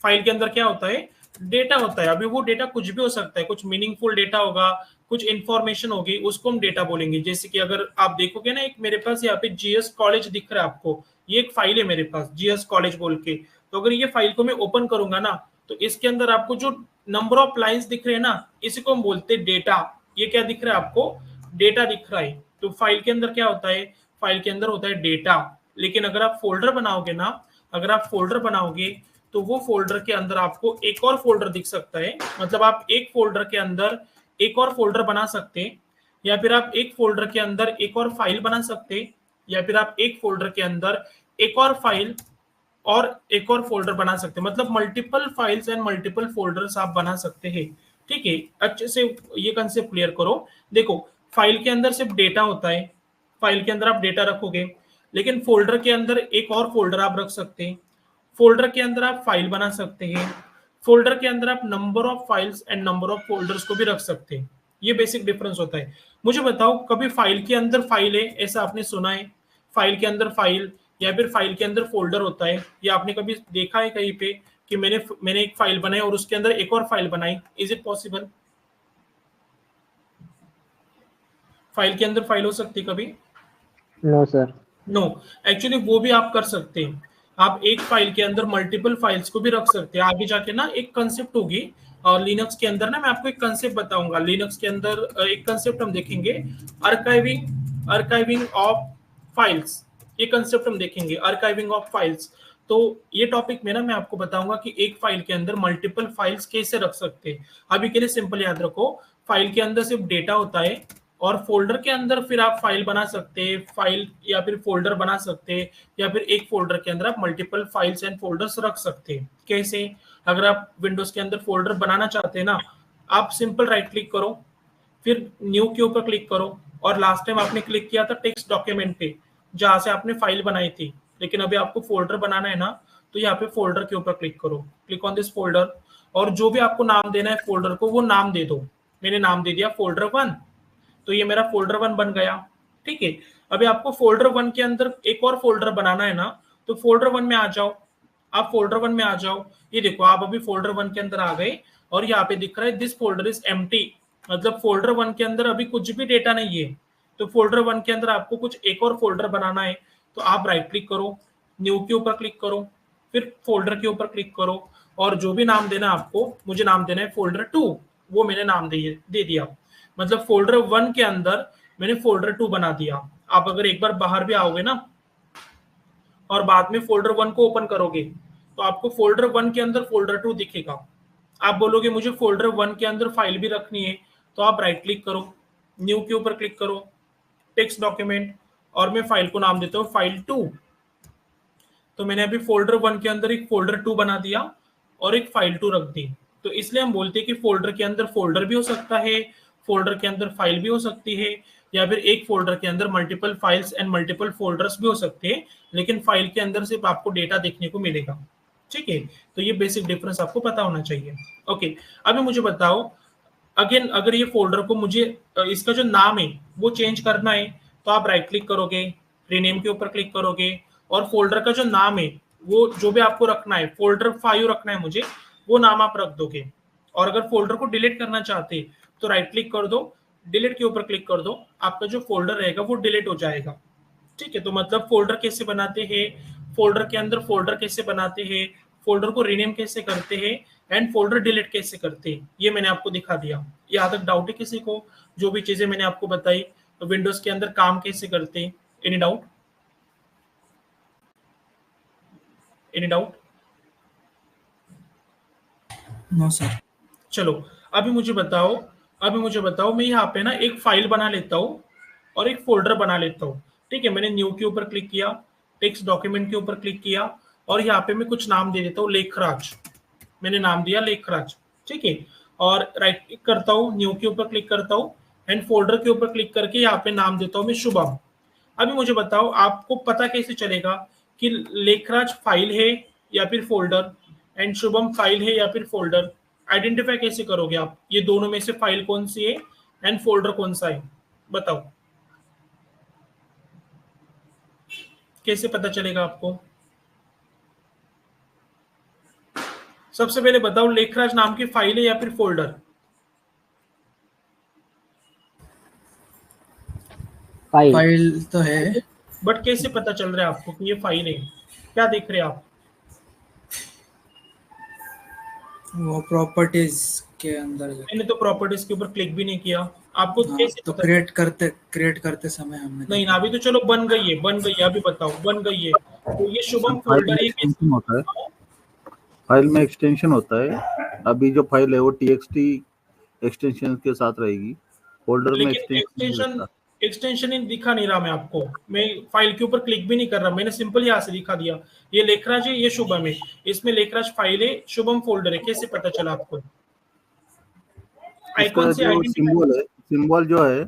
फाइल के अंदर क्या होता है? डेटा होता है। अभी वो डेटा कुछ भी हो सकता है, कुछ मीनिंगफुल डेटा होगा, कुछ इंफॉर्मेशन होगी, उसको हम डेटा बोलेंगे। जैसे कि अगर आप देखोगे ना, एक मेरे पास यहाँ पे जीएस कॉलेज दिख रहा है आपको, ये एक फाइल है मेरे पास जीएस कॉलेज बोल के। तो अगर ये फाइल को मैं ओपन करूंगा ना, तो इसके अंदर आपको जो नंबर ऑफ लाइंस दिख रहे हैं ना, इसी को हम बोलते हैं डेटा। ये क्या दिख रहा है आपको? डेटा दिख रहा है। तो फाइल के अंदर क्या होता है? फाइल के अंदर होता है डेटा। लेकिन अगर आप फोल्डर बनाओगे ना, अगर आप फोल्डर बनाओगे तो वो फोल्डर के अंदर आपको एक और फोल्डर दिख सकता है। मतलब आप एक फोल्डर के अंदर एक और फोल्डर बना सकते हैं, या फिर आप एक फोल्डर के अंदर एक और फाइल बना सकते हैं, या फिर आप एक फोल्डर के अंदर एक और फाइल और एक और फोल्डर बना सकते हैं। मतलब multiple files and multiple folders आप बना सकते हैं। ठीक है, अच्छे से ये कंसेप्ट क्लियर करो। देखो, फाइल के अंदर सिर्फ डेटा होता है, फाइल के अंदर आप डेटा रखोगे, लेकिन फोल्डर के अंदर एक और फोल्डर आप रख सकते हैं। फोल्डर के अंदर आप फाइल बना सकते हैं, फोल्डर के अंदर आप number of files and number of folders को भी रख सकते हैं। ये बेसिक डिफरेंस होता है। मुझे बताओ, कभी फाइल के अंदर फाइल है ऐसा आपने सुना है? फाइल के अंदर फाइल या फिर फाइल के अंदर फोल्डर होता है, या आपने कभी देखा है कहीं पे कि मैंने एक फाइल बनाई और उसके अंदर एक और फाइल बनाई? Is it possible? फाइल के अंदर फाइल हो सकती कभी? No sir. नो, एक्चुअली वो भी आप कर सकते हैं। आप एक फाइल के अंदर मल्टीपल फाइल्स को भी रख सकते हैं। आगे जाके ना एक कंसेप्ट होगी और लिनक्स के अंदर ना मैं आपको एक कंसेप्ट बताऊंगा। लिनक्स के अंदर एक कंसेप्ट हम देखेंगे, आर्काइविंग ऑफ फाइल्स। ये कंसेप्ट हम देखेंगे, आर्काइविंग ऑफ फाइल्स। तो ये टॉपिक में ना मैं आपको बताऊंगा कि एक फाइल के अंदर मल्टीपल फाइल्स कैसे रख सकते हैं। अभी के लिए सिंपल याद रखो, फाइल के अंदर सिर्फ डेटा होता है, और फोल्डर के अंदर फिर आप फाइल बना सकते हैं, फाइल या फिर फोल्डर बना सकते हैं, या फिर एक फोल्डर के अंदर आप मल्टीपल फाइल्स एंड फोल्डर्स रख सकते हैं। कैसे? अगर आप विंडोज के अंदर फोल्डर बनाना चाहते हैं ना, आप सिंपल राइट क्लिक करो, फिर न्यू के ऊपर क्लिक करो, और लास्ट टाइम आपने क्लिक किया था टेक्स्ट डॉक्यूमेंट पे जहां से आपने फाइल बनाई थी, लेकिन अभी आपको फोल्डर बनाना है ना, तो यहाँ पे फोल्डर के ऊपर क्लिक करो, क्लिक ऑन दिस फोल्डर, और जो भी आपको नाम देना है फोल्डर को वो नाम दे दो। मैंने नाम दे दिया फोल्डर 1, तो ये मेरा फोल्डर 1 बन गया। ठीक है, अभी आपको फोल्डर 1 के अंदर एक और फोल्डर बनाना है ना, तो फोल्डर 1 में आ जाओ। आप फोल्डर 1 में आ जाओ, ये देखो आप अभी फोल्डर 1 के अंदर आ गए, और यहाँ पे दिख रहा है दिस फोल्डर इज एम्प्टी। मतलब फोल्डर 1 के अंदर अभी कुछ भी डेटा नहीं है। तो फोल्डर 1 के अंदर आपको कुछ एक और फोल्डर बनाना है, तो आप राइट क्लिक करो, न्यू के ऊपर क्लिक करो, फिर फोल्डर के ऊपर क्लिक करो, और जो भी नाम देना आपको, मुझे नाम देना है फोल्डर 2, वो मैंने नाम दे दिया। मतलब फोल्डर 1 के अंदर मैंने फोल्डर 2 बना दिया। आप अगर एक बार बाहर भी आओगे ना और बाद में फोल्डर 1 को ओपन करोगे, तो आपको फोल्डर 1 के अंदर फोल्डर 2 दिखेगा। आप बोलोगे मुझे फोल्डर 1 के अंदर फाइल भी रखनी है, तो आप राइट क्लिक करो, न्यू के ऊपर क्लिक करो, टेक्स्ट डॉक्यूमेंट, और मैं फाइल को नाम देता हूँ फाइल 2। तो मैंने अभी फोल्डर 1 के अंदर एक फोल्डर 2 बना दिया और एक फाइल 2 रख दी। तो इसलिए हम बोलते हैं कि फोल्डर के अंदर फोल्डर भी हो सकता है, फोल्डर के अंदर फाइल भी हो सकती है, या फिर एक फोल्डर के अंदर multiple files and multiple folders भी हो सकते हैं, लेकिन फाइल के अंदर सिर्फ आपको डेटा देखने को मिलेगा। ठीक है, तो ये बेसिक डिफरेंस आपको पता होना चाहिए। ओके, अभी मुझे बताओ, अगेन अगर ये फोल्डर को मुझे इसका जो नाम है वो चेंज करना है तो आप राइट क्लिक करोगे, रीनेम के ऊपर क्लिक करोगे और फोल्डर का जो नाम है वो जो भी आपको रखना है, फोल्डर 5 रखना है मुझे, वो नाम आप रख दोगे। और अगर फोल्डर को डिलीट करना चाहते तो राइट क्लिक कर दो, डिलीट के ऊपर क्लिक कर दो, आपका जो फोल्डर रहेगा वो डिलीट हो जाएगा। ठीक है, तो मतलब फोल्डर कैसे बनाते हैं, फोल्डर के अंदर फोल्डर कैसे बनाते हैं, फोल्डर को रीनेम कैसे करते हैं एंड फोल्डर डिलीट कैसे करते हैं, ये मैंने आपको दिखा दिया। यहाँ तक डाउट है किसी को? जो भी चीजें मैंने आपको बताई, विंडोज के अंदर काम कैसे करते हैं, any doubt? Any doubt? No sir. चलो अभी मुझे बताओ मैं यहाँ पे ना एक फाइल बना लेता हूँ और एक फोल्डर बना लेता हूँ। ठीक है, मैंने न्यू के ऊपर क्लिक किया, टेक्स्ट डॉक्यूमेंट के ऊपर क्लिक किया और यहाँ पे मैं कुछ नाम दे देता हूँ, लेखराज। मैंने नाम दिया लेखराज। ठीक है, और राइट क्लिक करता हूँ, न्यू के ऊपर क्लिक करता हूँ एंड फोल्डर के ऊपर क्लिक करके यहाँ पे नाम देता हूँ मैं शुभम। अभी मुझे बताओ आपको पता कैसे चलेगा कि लेखराज फाइल है या फिर फोल्डर एंड शुभम फाइल है या फिर फोल्डर? आइडेंटिफाई कैसे करोगे आप ये दोनों में से फाइल कौन सी है एंड फोल्डर कौन सा है? बताओ कैसे पता चलेगा आपको? सबसे पहले बताओ लेखराज नाम की फाइल है या फिर फोल्डर? फाइल तो है, बट कैसे पता चल रहा है आपको कि ये फाइल है? क्या देख रहे हैं आप? वो प्रॉपर्टीज के अंदर मैंने तो प्रॉपर्टीज के ऊपर क्लिक भी नहीं किया, आपको हाँ, कैसे तो पता? क्रिएट करते समय हमने नहीं ना, अभी तो चलो बन गई है, अभी बताओ बन गई है तो ये शुभम फोल्डर है कैसे? होता है, फाइल में एक्सटेंशन होता है। अभी जो फाइल है वो txt एक्सटेंशन के साथ रहेगी, फोल्डर में लेकिन एक्सटेंशन दिखा नहीं रहा मैं आपको, मैं फाइल के ऊपर क्लिक भी नहीं कर रहा, मैंने सिंपल यहाँ से दिखा दिया ये लेखराज है, ये शुभम है, इसमें लेखराज फाइल है, शुभम फोल्डर है। कैसे पता चला आपको? आइकॉन से सिंबल है, सिंबल जो है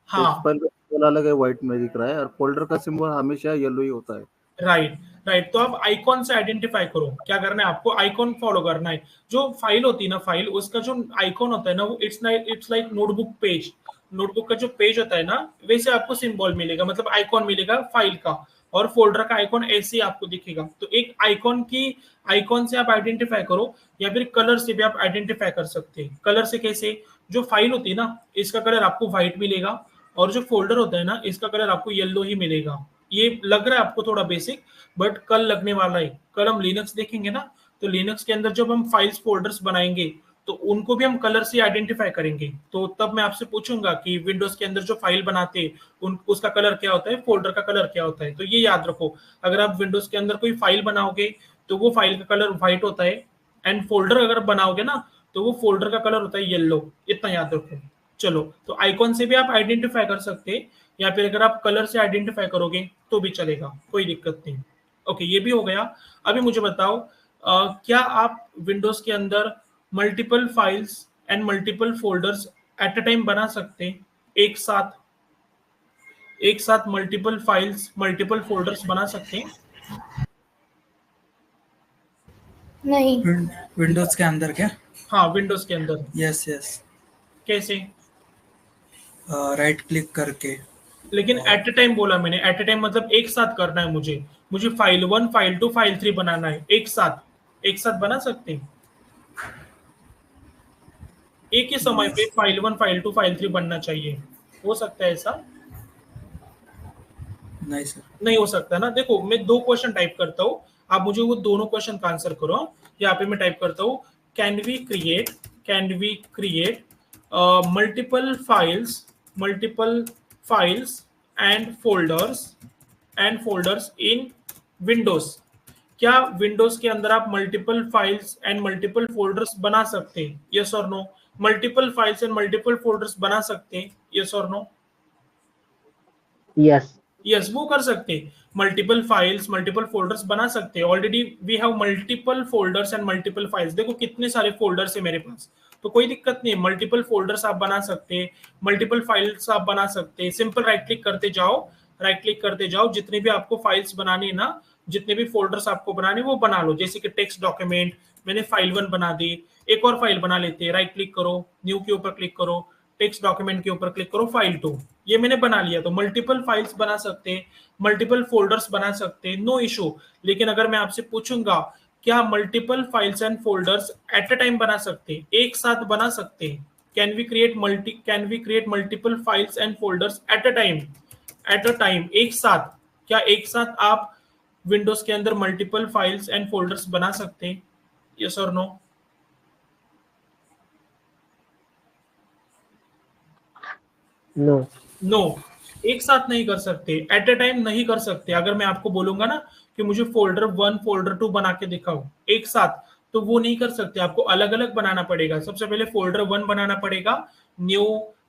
हाँ फाइल का सिंबल अलग है, व्हाइट में दिख रहा है, और फोल्डर का सिंबल हमेशा येलो ही होता है। राइट, तो आप आइकॉन से आइडेंटिफाई करो। क्या करना है आपको? आइकॉन फॉलो करना है। जो फाइल होती है ना, फाइल उसका जो आइकॉन होता है ना, वो it's like notebook page, notebook का जो पेज होता है ना, वैसे आपको सिंबल मिलेगा, मतलब आइकॉन मिलेगा फाइल का, और फोल्डर का आइकॉन ऐसे ही आपको दिखेगा। तो एक आइकॉन से आप आइडेंटिफाई करो, या फिर कलर से भी आप आइडेंटिफाई कर सकते हैं। कलर से कैसे? जो फाइल होती है ना, इसका कलर आपको व्हाइट मिलेगा, और जो फोल्डर होता है ना, इसका कलर आपको येलो ही मिलेगा। ये लग रहा है आपको थोड़ा बेसिक, बट कल लगने वाला है। कल हम लिनक्स देखेंगे ना, तो लिनक्स के अंदर जब हम फाइल्स फोल्डर्स बनाएंगे तो उनको भी हम कलर से आइडेंटिफाई करेंगे। तो तब मैं आपसे पूछूंगा कि विंडोज के अंदर जो फाइल बनाते हैं उसका कलर क्या होता है, फोल्डर का कलर क्या होता है। तो ये याद रखो, अगर आप विंडोज के अंदर कोई फाइल बनाओगे तो वो फाइल का कलर व्हाइट होता है, एंड फोल्डर अगर बनाओगे ना तो वो फोल्डर का कलर होता है येलो। इतना याद रखो। चलो, तो आइकॉन से भी आप आइडेंटिफाई कर सकते हैं, या फिर अगर आप कलर से आइडेंटिफाई करोगे तो भी चलेगा, कोई दिक्कत नहीं। ओके, ये भी हो गया। अभी मुझे बताओ क्या आप विंडोज के अंदर multiple files and multiple folders at a time बना सकते हैं? एक साथ मल्टीपल फाइल्स मल्टीपल फोल्डर्स बना सकते हैं? नहीं। विंडोज के अंदर क्या? हाँ, विंडोज के अंदर। यस। कैसे? राइट क्लिक करके। लेकिन एट अ टाइम बोला मैंने, एट अ टाइम मतलब एक साथ करना है मुझे फाइल 1 फाइल 2 फाइल 3 बनाना है, एक साथ बना सकते हैं? एक ही समय पे फाइल 1 फाइल 2 फाइल 3 बनना चाहिए, हो सकता है ऐसा? नहीं सर। नहीं हो सकता ना। देखो, मैं 2 क्वेश्चन टाइप करता हूँ, आप मुझे वो दोनों क्वेश्चन का आंसर करो। यहाँ पे मैं टाइप करता हूँ, can we create multiple files and folders in Windows? क्या विंडोज के अंदर आप multiple files and multiple folders बना सकते हैं? यस और no? Multiple files and multiple folders बना सकते हैं? यस और नो? यस, वो कर सकते हैं। मल्टीपल फाइल्स मल्टीपल फोल्डर्स बना सकते हैं। Already we have multiple folders and multiple files. देखो कितने सारे फोल्डर्स है मेरे पास, तो कोई दिक्कत नहीं है। मल्टीपल फोल्डर्स आप बना सकते हैं, मल्टीपल फाइल्स आप बना सकते हैं। सिंपल राइट क्लिक करते जाओ, जितने भी आपको फाइल्स बनानी है ना, जितने भी फोल्डर्स आपको बनाने वो बना लो। जैसे कि टेक्स्ट डॉक्यूमेंट मैंने फाइल 1 बना दी, एक और फाइल बना लेते हैं, राइट क्लिक करो, न्यू के ऊपर क्लिक करो, टेक्स्ट डॉक्यूमेंट के ऊपर क्लिक करो, फाइल 2, ये मैंने बना लिया। तो मल्टीपल फाइल्स बना सकते हैं, मल्टीपल फोल्डर्स बना सकते हैं, नो इशू। लेकिन अगर मैं आपसे पूछूंगा क्या multiple files and folders at a time बना सकते हैं, एक साथ बना सकते हैं? Can we create multiple files and folders at a time, एक साथ? क्या एक साथ आप विंडोज के अंदर मल्टीपल फाइल्स एंड फोल्डर्स बना सकते हैं? यस और नो? नो। नो, एक साथ नहीं कर सकते, एट अ टाइम नहीं कर सकते। अगर मैं आपको बोलूंगा ना कि मुझे फोल्डर 1 फोल्डर 2 बना के दिखाओ एक साथ, तो वो नहीं कर सकते, आपको अलग अलग बनाना पड़ेगा। सबसे पहले फोल्डर 1 बनाना पड़ेगा, न्यू,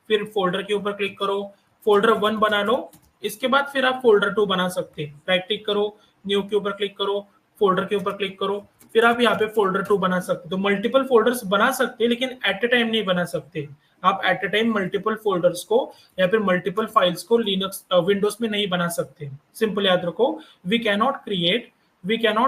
फिर फोल्डर के ऊपर क्लिक करो, फोल्डर 1 बना लो, इसके बाद फिर आप फोल्डर 2 बना सकते हैं। राइट क्लिक करो, न्यू के ऊपर क्लिक करो, फोल्डर के ऊपर क्लिक करो, फिर आप यहाँ पे फोल्डर 2 बना सकते। तो मल्टीपल फोल्डर्स बना सकते हैं, लेकिन एट अ टाइम नहीं बना सकते। आप at a time multiple folders को या फिर मल्टीपल फाइल्स को लिनक्स विंडोज में नहीं बना सकते। सिंपल याद रखो, we cannot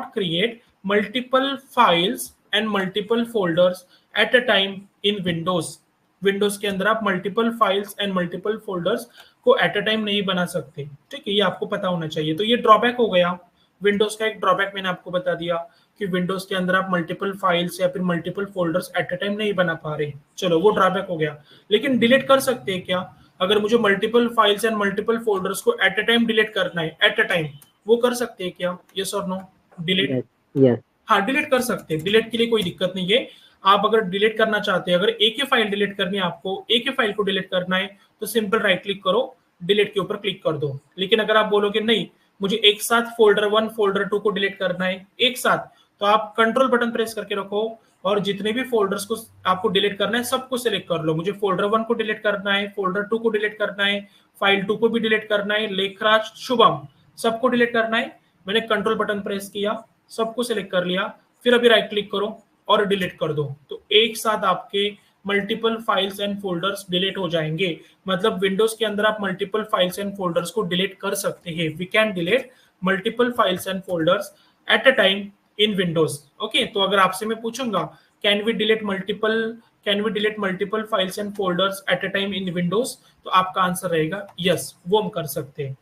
create multiple files and multiple folders at a time in Windows. Windows के अंदर आप multiple files and multiple folders को एट अ टाइम नहीं बना सकते। ठीक है, ये आपको पता होना चाहिए। तो ये ड्रॉबैक हो गया, विंडोज का एक ड्रॉबैक मैंने आपको बता दिया कि विंडोज के अंदर आप मल्टीपल फाइल्स या फिर multiple folders at a time नहीं बना पा रहे। चलो, वो ड्रॉबैक हो गया। लेकिन डिलीट कर सकते हैं क्या? अगर मुझे multiple files and multiple folders को एट अ टाइम डिलीट करना है, एट अ टाइम, वो कर सकते हैं क्या? यस और नो? Delete, yes. हाँ डिलीट कर सकते हैं। डिलीट के लिए कोई दिक्कत नहीं है। आप अगर डिलीट करना चाहते हैं, अगर एक ही फाइल डिलीट करनी है, आपको एक ही फाइल को डिलीट करना है, तो सिंपल राइट क्लिक करो, डिलीट के ऊपर क्लिक कर दो। लेकिन अगर आप बोलोगे नहीं, मुझे एक साथ फोल्डर 1 फोल्डर 2 को डिलीट करना है एक साथ, तो आप कंट्रोल बटन प्रेस करके रखो और जितने भी फोल्डर्स को आपको डिलीट करना है सबको सिलेक्ट कर लो। मुझे फोल्डर 1 को डिलीट करना है, फोल्डर 2 को डिलीट करना है, फाइल 2 को भी डिलीट करना है, लेखराज, शुभम, सबको डिलीट करना है। मैंने कंट्रोल बटन प्रेस किया, सबको सिलेक्ट कर लिया, फिर अभी राइट क्लिक करो और डिलीट कर दो। तो एक साथ आपके multiple files and folders delete हो जाएंगे। मतलब विंडोज के अंदर आप मल्टीपल फाइल्स एंड फोल्डर्स को डिलीट कर सकते हैं। We can delete multiple files and folders at a time in Windows. Okay, तो अगर आपसे मैं पूछूंगा can we delete multiple files and folders at a time in Windows, तो आपका आंसर रहेगा यस, वो हम कर सकते हैं।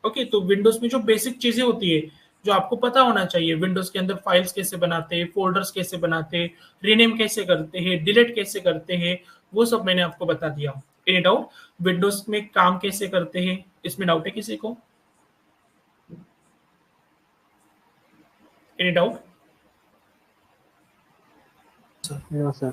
ओके, तो विंडोज में जो बेसिक चीजें होती है जो आपको पता होना चाहिए, विंडोज के अंदर फाइल्स कैसे बनाते हैं, फोल्डर्स कैसे बनाते हैं, रीनेम कैसे करते हैं, डिलीट कैसे करते हैं, वो सब मैंने आपको बता दिया। Any doubt? विंडोज में काम कैसे करते हैं, इसमें डाउट है किसी को? Any doubt? No sir.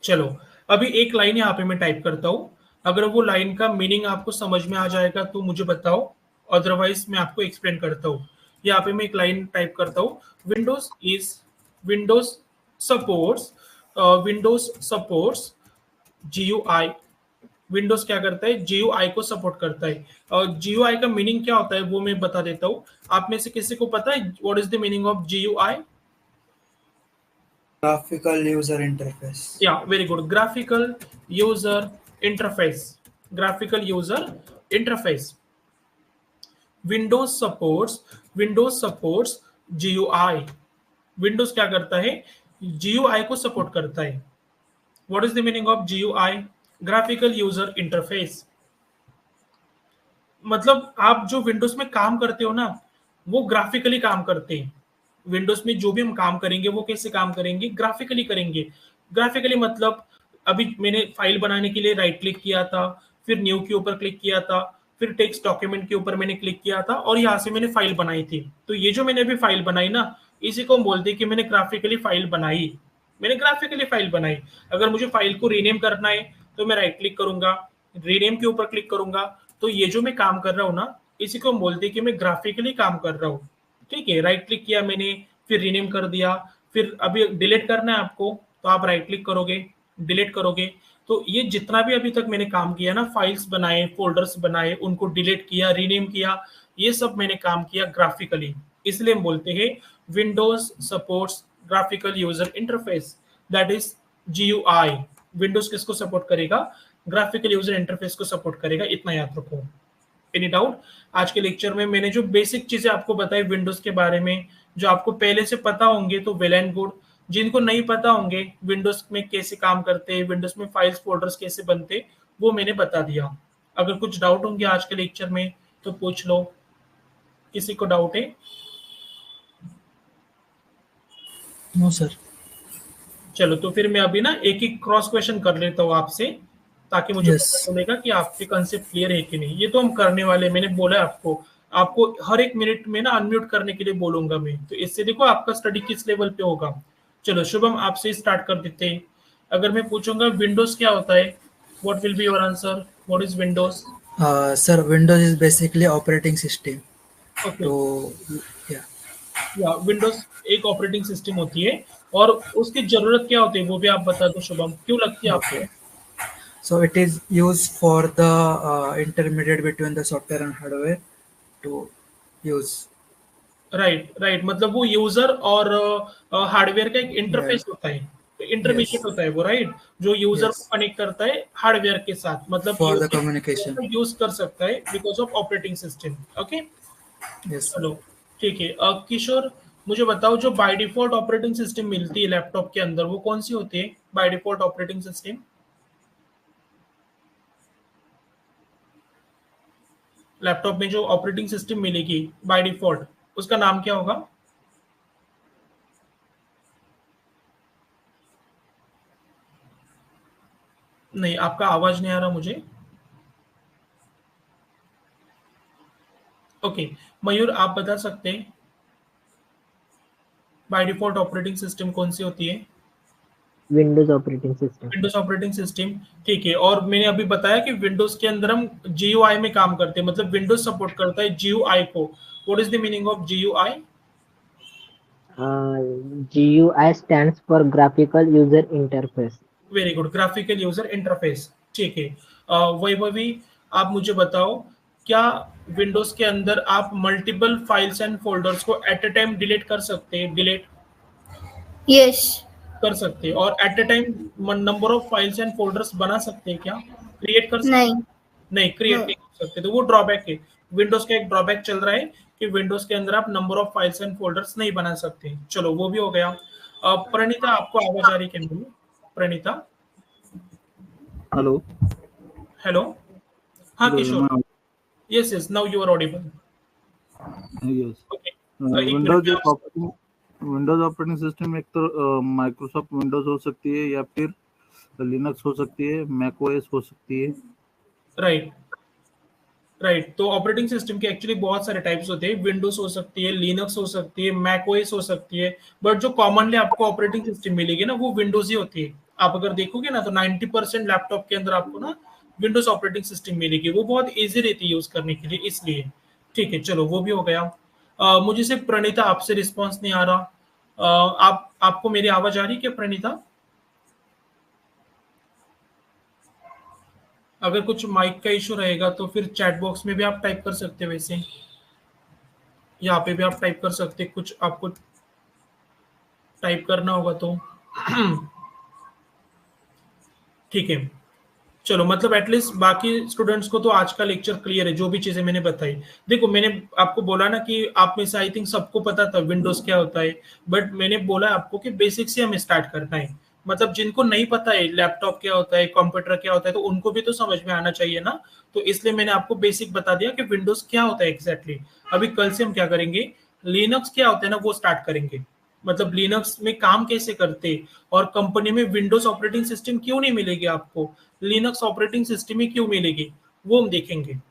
चलो, अभी एक लाइन यहाँ पे मैं टाइप करता हूँ, अगर वो लाइन का मीनिंग आपको समझ में आ जाएगा तो मुझे बताओ, अदरवाइज मैं आपको एक्सप्लेन करता हूँ। यहाँ पे मैं एक लाइन टाइप करता हूँ, Windows supports Windows supports GUI। Windows क्या करता है? GUI को सपोर्ट करता है। और GUI का मीनिंग क्या होता है वो मैं बता देता हूँ। आप में से किसी को पता है what is the meaning of GUI? Graphical user interface. Yeah very good, graphical user interface. Graphical user interface. Windows supports GUI। Windows क्या करता है? GUI को सपोर्ट करता है। What is the meaning of GUI? Graphical user interface. मतलब आप जो Windows में काम करते हो ना, वो ग्राफिकली काम करते हैं। विंडोज में जो भी हम काम करेंगे वो कैसे काम करेंगे? ग्राफिकली करेंगे। ग्राफिकली मतलब अभी मैंने फाइल बनाने के लिए राइट क्लिक किया था, फिर न्यू के ऊपर क्लिक किया था, फिर टेक्स्ट डॉक्यूमेंट के ऊपर मैंने क्लिक किया था और यहाँ से मैंने फाइल बनाई थी। तो ये जो मैंने अभी फाइल बनाई ना, इसी को हम बोलते हैं कि मैंने ग्राफिकली फाइल बनाई। मैंने ग्राफिकली फाइल बनाई। अगर मुझे फाइल को रीनेम करना है तो मैं राइट क्लिक करूंगा, रीनेम के ऊपर क्लिक करूंगा। तो ये जो मैं काम कर रहा हूँ ना, इसी को हम बोलते हैं कि मैं ग्राफिकली काम कर रहा हूँ। ठीक है, राइट क्लिक किया मैंने, फिर रीनेम कर दिया, फिर अभी डिलीट करना है आपको तो आप राइट क्लिक करोगे, डिलीट करोगे। तो ये जितना भी अभी तक मैंने काम किया ना, फाइल्स बनाए, फोल्डर्स बनाए, उनको डिलीट किया, रीनेम किया, ये सब मैंने काम किया ग्राफिकली। इसलिए हम बोलते हैं Windows supports graphical user interface, that is GUI। Windows किसको सपोर्ट करेगा? ग्राफिकल यूजर इंटरफेस को सपोर्ट करेगा। इतना याद रखो। Any doubt? आज के लेक्चर में मैंने जो बेसिक चीजें आपको बताई विंडोज के बारे में, जो आपको पहले से पता होंगे तो वेल एंड गुड। जिनको नहीं पता होंगे विंडोज में कैसे काम करते, विंडोज में फाइल्स फोल्डर्स कैसे बनते, वो मैंने बता दिया। अगर कुछ डाउट होंगे आज के लेक्चर में तो पूछ लो, किसी को डाउट है? No sir. चलो तो फिर मैं अभी ना एक एक क्रॉस क्वेश्चन कर लेता हूँ आपसे, ताकि मुझे Yes. पता चलेगा कि आपके कंसेप्ट क्लियर है कि नहीं। ये तो हम करने वाले, मैंने बोला है आपको हर एक मिनट में ना अनम्यूट करने के लिए बोलूंगा मैं, तो इससे देखो आपका स्टडी किस लेवल पे होगा। चलो शुभम, आपसे स्टार्ट कर देते हैं। अगर मैं पूछूंगा विंडोज क्या होता है, what will be your answer? What is Windows? Sir Windows is basically operating system. Okay, तो या विंडोज एक ऑपरेटिंग सिस्टम होती है, और उसकी जरूरत क्या होती है वो भी आप बता दो शुभम, क्यों लगती है आपको? so it is used for the intermediate between the software and hardware to use. Right, मतलब वो यूजर और हार्डवेयर का एक इंटरफेस Yeah. होता है, इंटरमीडिएट Yes. होता है वो, राइट, जो यूजर Yes. को कनेक्ट करता है हार्डवेयर के साथ, मतलब For the communication. यूज कर सकता है because of operating system. Okay, Yes. चलो ठीक है। किशोर, मुझे बताओ जो बाय डिफॉल्ट ऑपरेटिंग सिस्टम मिलती है लैपटॉप के अंदर, वो कौन सी होती है by default operating system? Laptop में जो ऑपरेटिंग सिस्टम मिलेगी बाय डिफॉल्ट, उसका नाम क्या होगा? नहीं, आपका आवाज नहीं आ रहा मुझे। ओके, मयूर आप बता सकते हैं बाय डिफॉल्ट ऑपरेटिंग सिस्टम कौन सी होती है? Windows operating system. Windows operating system, ठीक है। और मैंने अभी बताया कि विंडोज के अंदर हम जीयूआई में काम करते हैं, मतलब विंडोज सपोर्ट करता है जीयूआई को। What is the meaning of GUI? GUI stands for graphical user interface। Very good, graphical user interface, ठीक है। वैभवी, आप मुझे बताओ, क्या विंडोज के अंदर आप मल्टीपल फाइल्स एंड फोल्डर्स को एट अ टाइम डिलीट कर सकते हैं? Delete yes. कर सकते हैं, और eight a time number of files and folders बना सकते हैं क्या? क्रिएट कर सकते हैं? नहीं। नहीं, क्रिएट No. नहीं कर सकते, तो वो ड्रॉबैक है। विंडोज का एक ड्रॉबैक चल रहा है कि विंडोज के अंदर आप number of files and folders नहीं बना सकते। चलो वो भी हो गया। प्रणीता, आपको आवाज आ रही है क्या? प्रणीता, हेलो हेलो, हाँ hello, Kishore, yes, now you are audible. Yes. Okay, एक मिनट विंडोज में एक विंडोज ऑपरेटिंग सिस्टम एक तो माइक्रोसॉफ्ट विंडोज हो सकती है, या फिर लिनक्स हो सकती है, मैक ओएस हो सकती है। राइट, तो ऑपरेटिंग सिस्टम के एक्चुअली बहुत सारे टाइप्स होते हैं। विंडोज हो सकती है, लिनक्स हो सकती है, मैक ओएस हो सकती है, बट जो कॉमनली आपको ऑपरेटिंग सिस्टम मिलेगी ना वो विंडोज ही होती है। आप अगर देखोगे ना तो 90% लैपटॉप के अंदर आपको ना विंडोज ऑपरेटिंग सिस्टम मिलेगी, वो बहुत ईजी रहती है यूज करने के लिए, इसलिए। ठीक है, चलो वो भी हो गया। मुझे सिर्फ प्रणीता आपसे रिस्पॉन्स नहीं आ रहा। आपको मेरी आवाज आ रही है क्या प्रणीता? अगर कुछ माइक का इशू रहेगा तो फिर चैट बॉक्स में भी आप टाइप कर सकते हैं, वैसे यहाँ पे भी आप टाइप कर सकते हैं, कुछ आपको टाइप करना होगा तो। ठीक है, चलो, मतलब एटलीस्ट बाकी स्टूडेंट्स को तो आज का लेक्चर क्लियर है, जो भी चीजें मैंने बताई। देखो, मैंने आपको बोला ना कि आप में से आई थिंक सबको पता था विंडोज क्या होता है, बट मैंने बोला आपको कि बेसिक से हमें स्टार्ट करना है। मतलब जिनको नहीं पता है लैपटॉप क्या होता है, कंप्यूटर क्या होता है, तो उनको भी तो समझ में आना चाहिए ना। तो इसलिए मैंने आपको बेसिक बता दिया कि विंडोज क्या होता है एग्जैक्टली। अभी कल से हम क्या करेंगे, लिनक्स क्या होता है ना वो स्टार्ट करेंगे, मतलब लिनक्स में काम कैसे करते, और कंपनी में विंडोज ऑपरेटिंग सिस्टम क्यों नहीं मिलेगी आपको, लिनक्स ऑपरेटिंग सिस्टम ही क्यों मिलेगी, वो हम देखेंगे।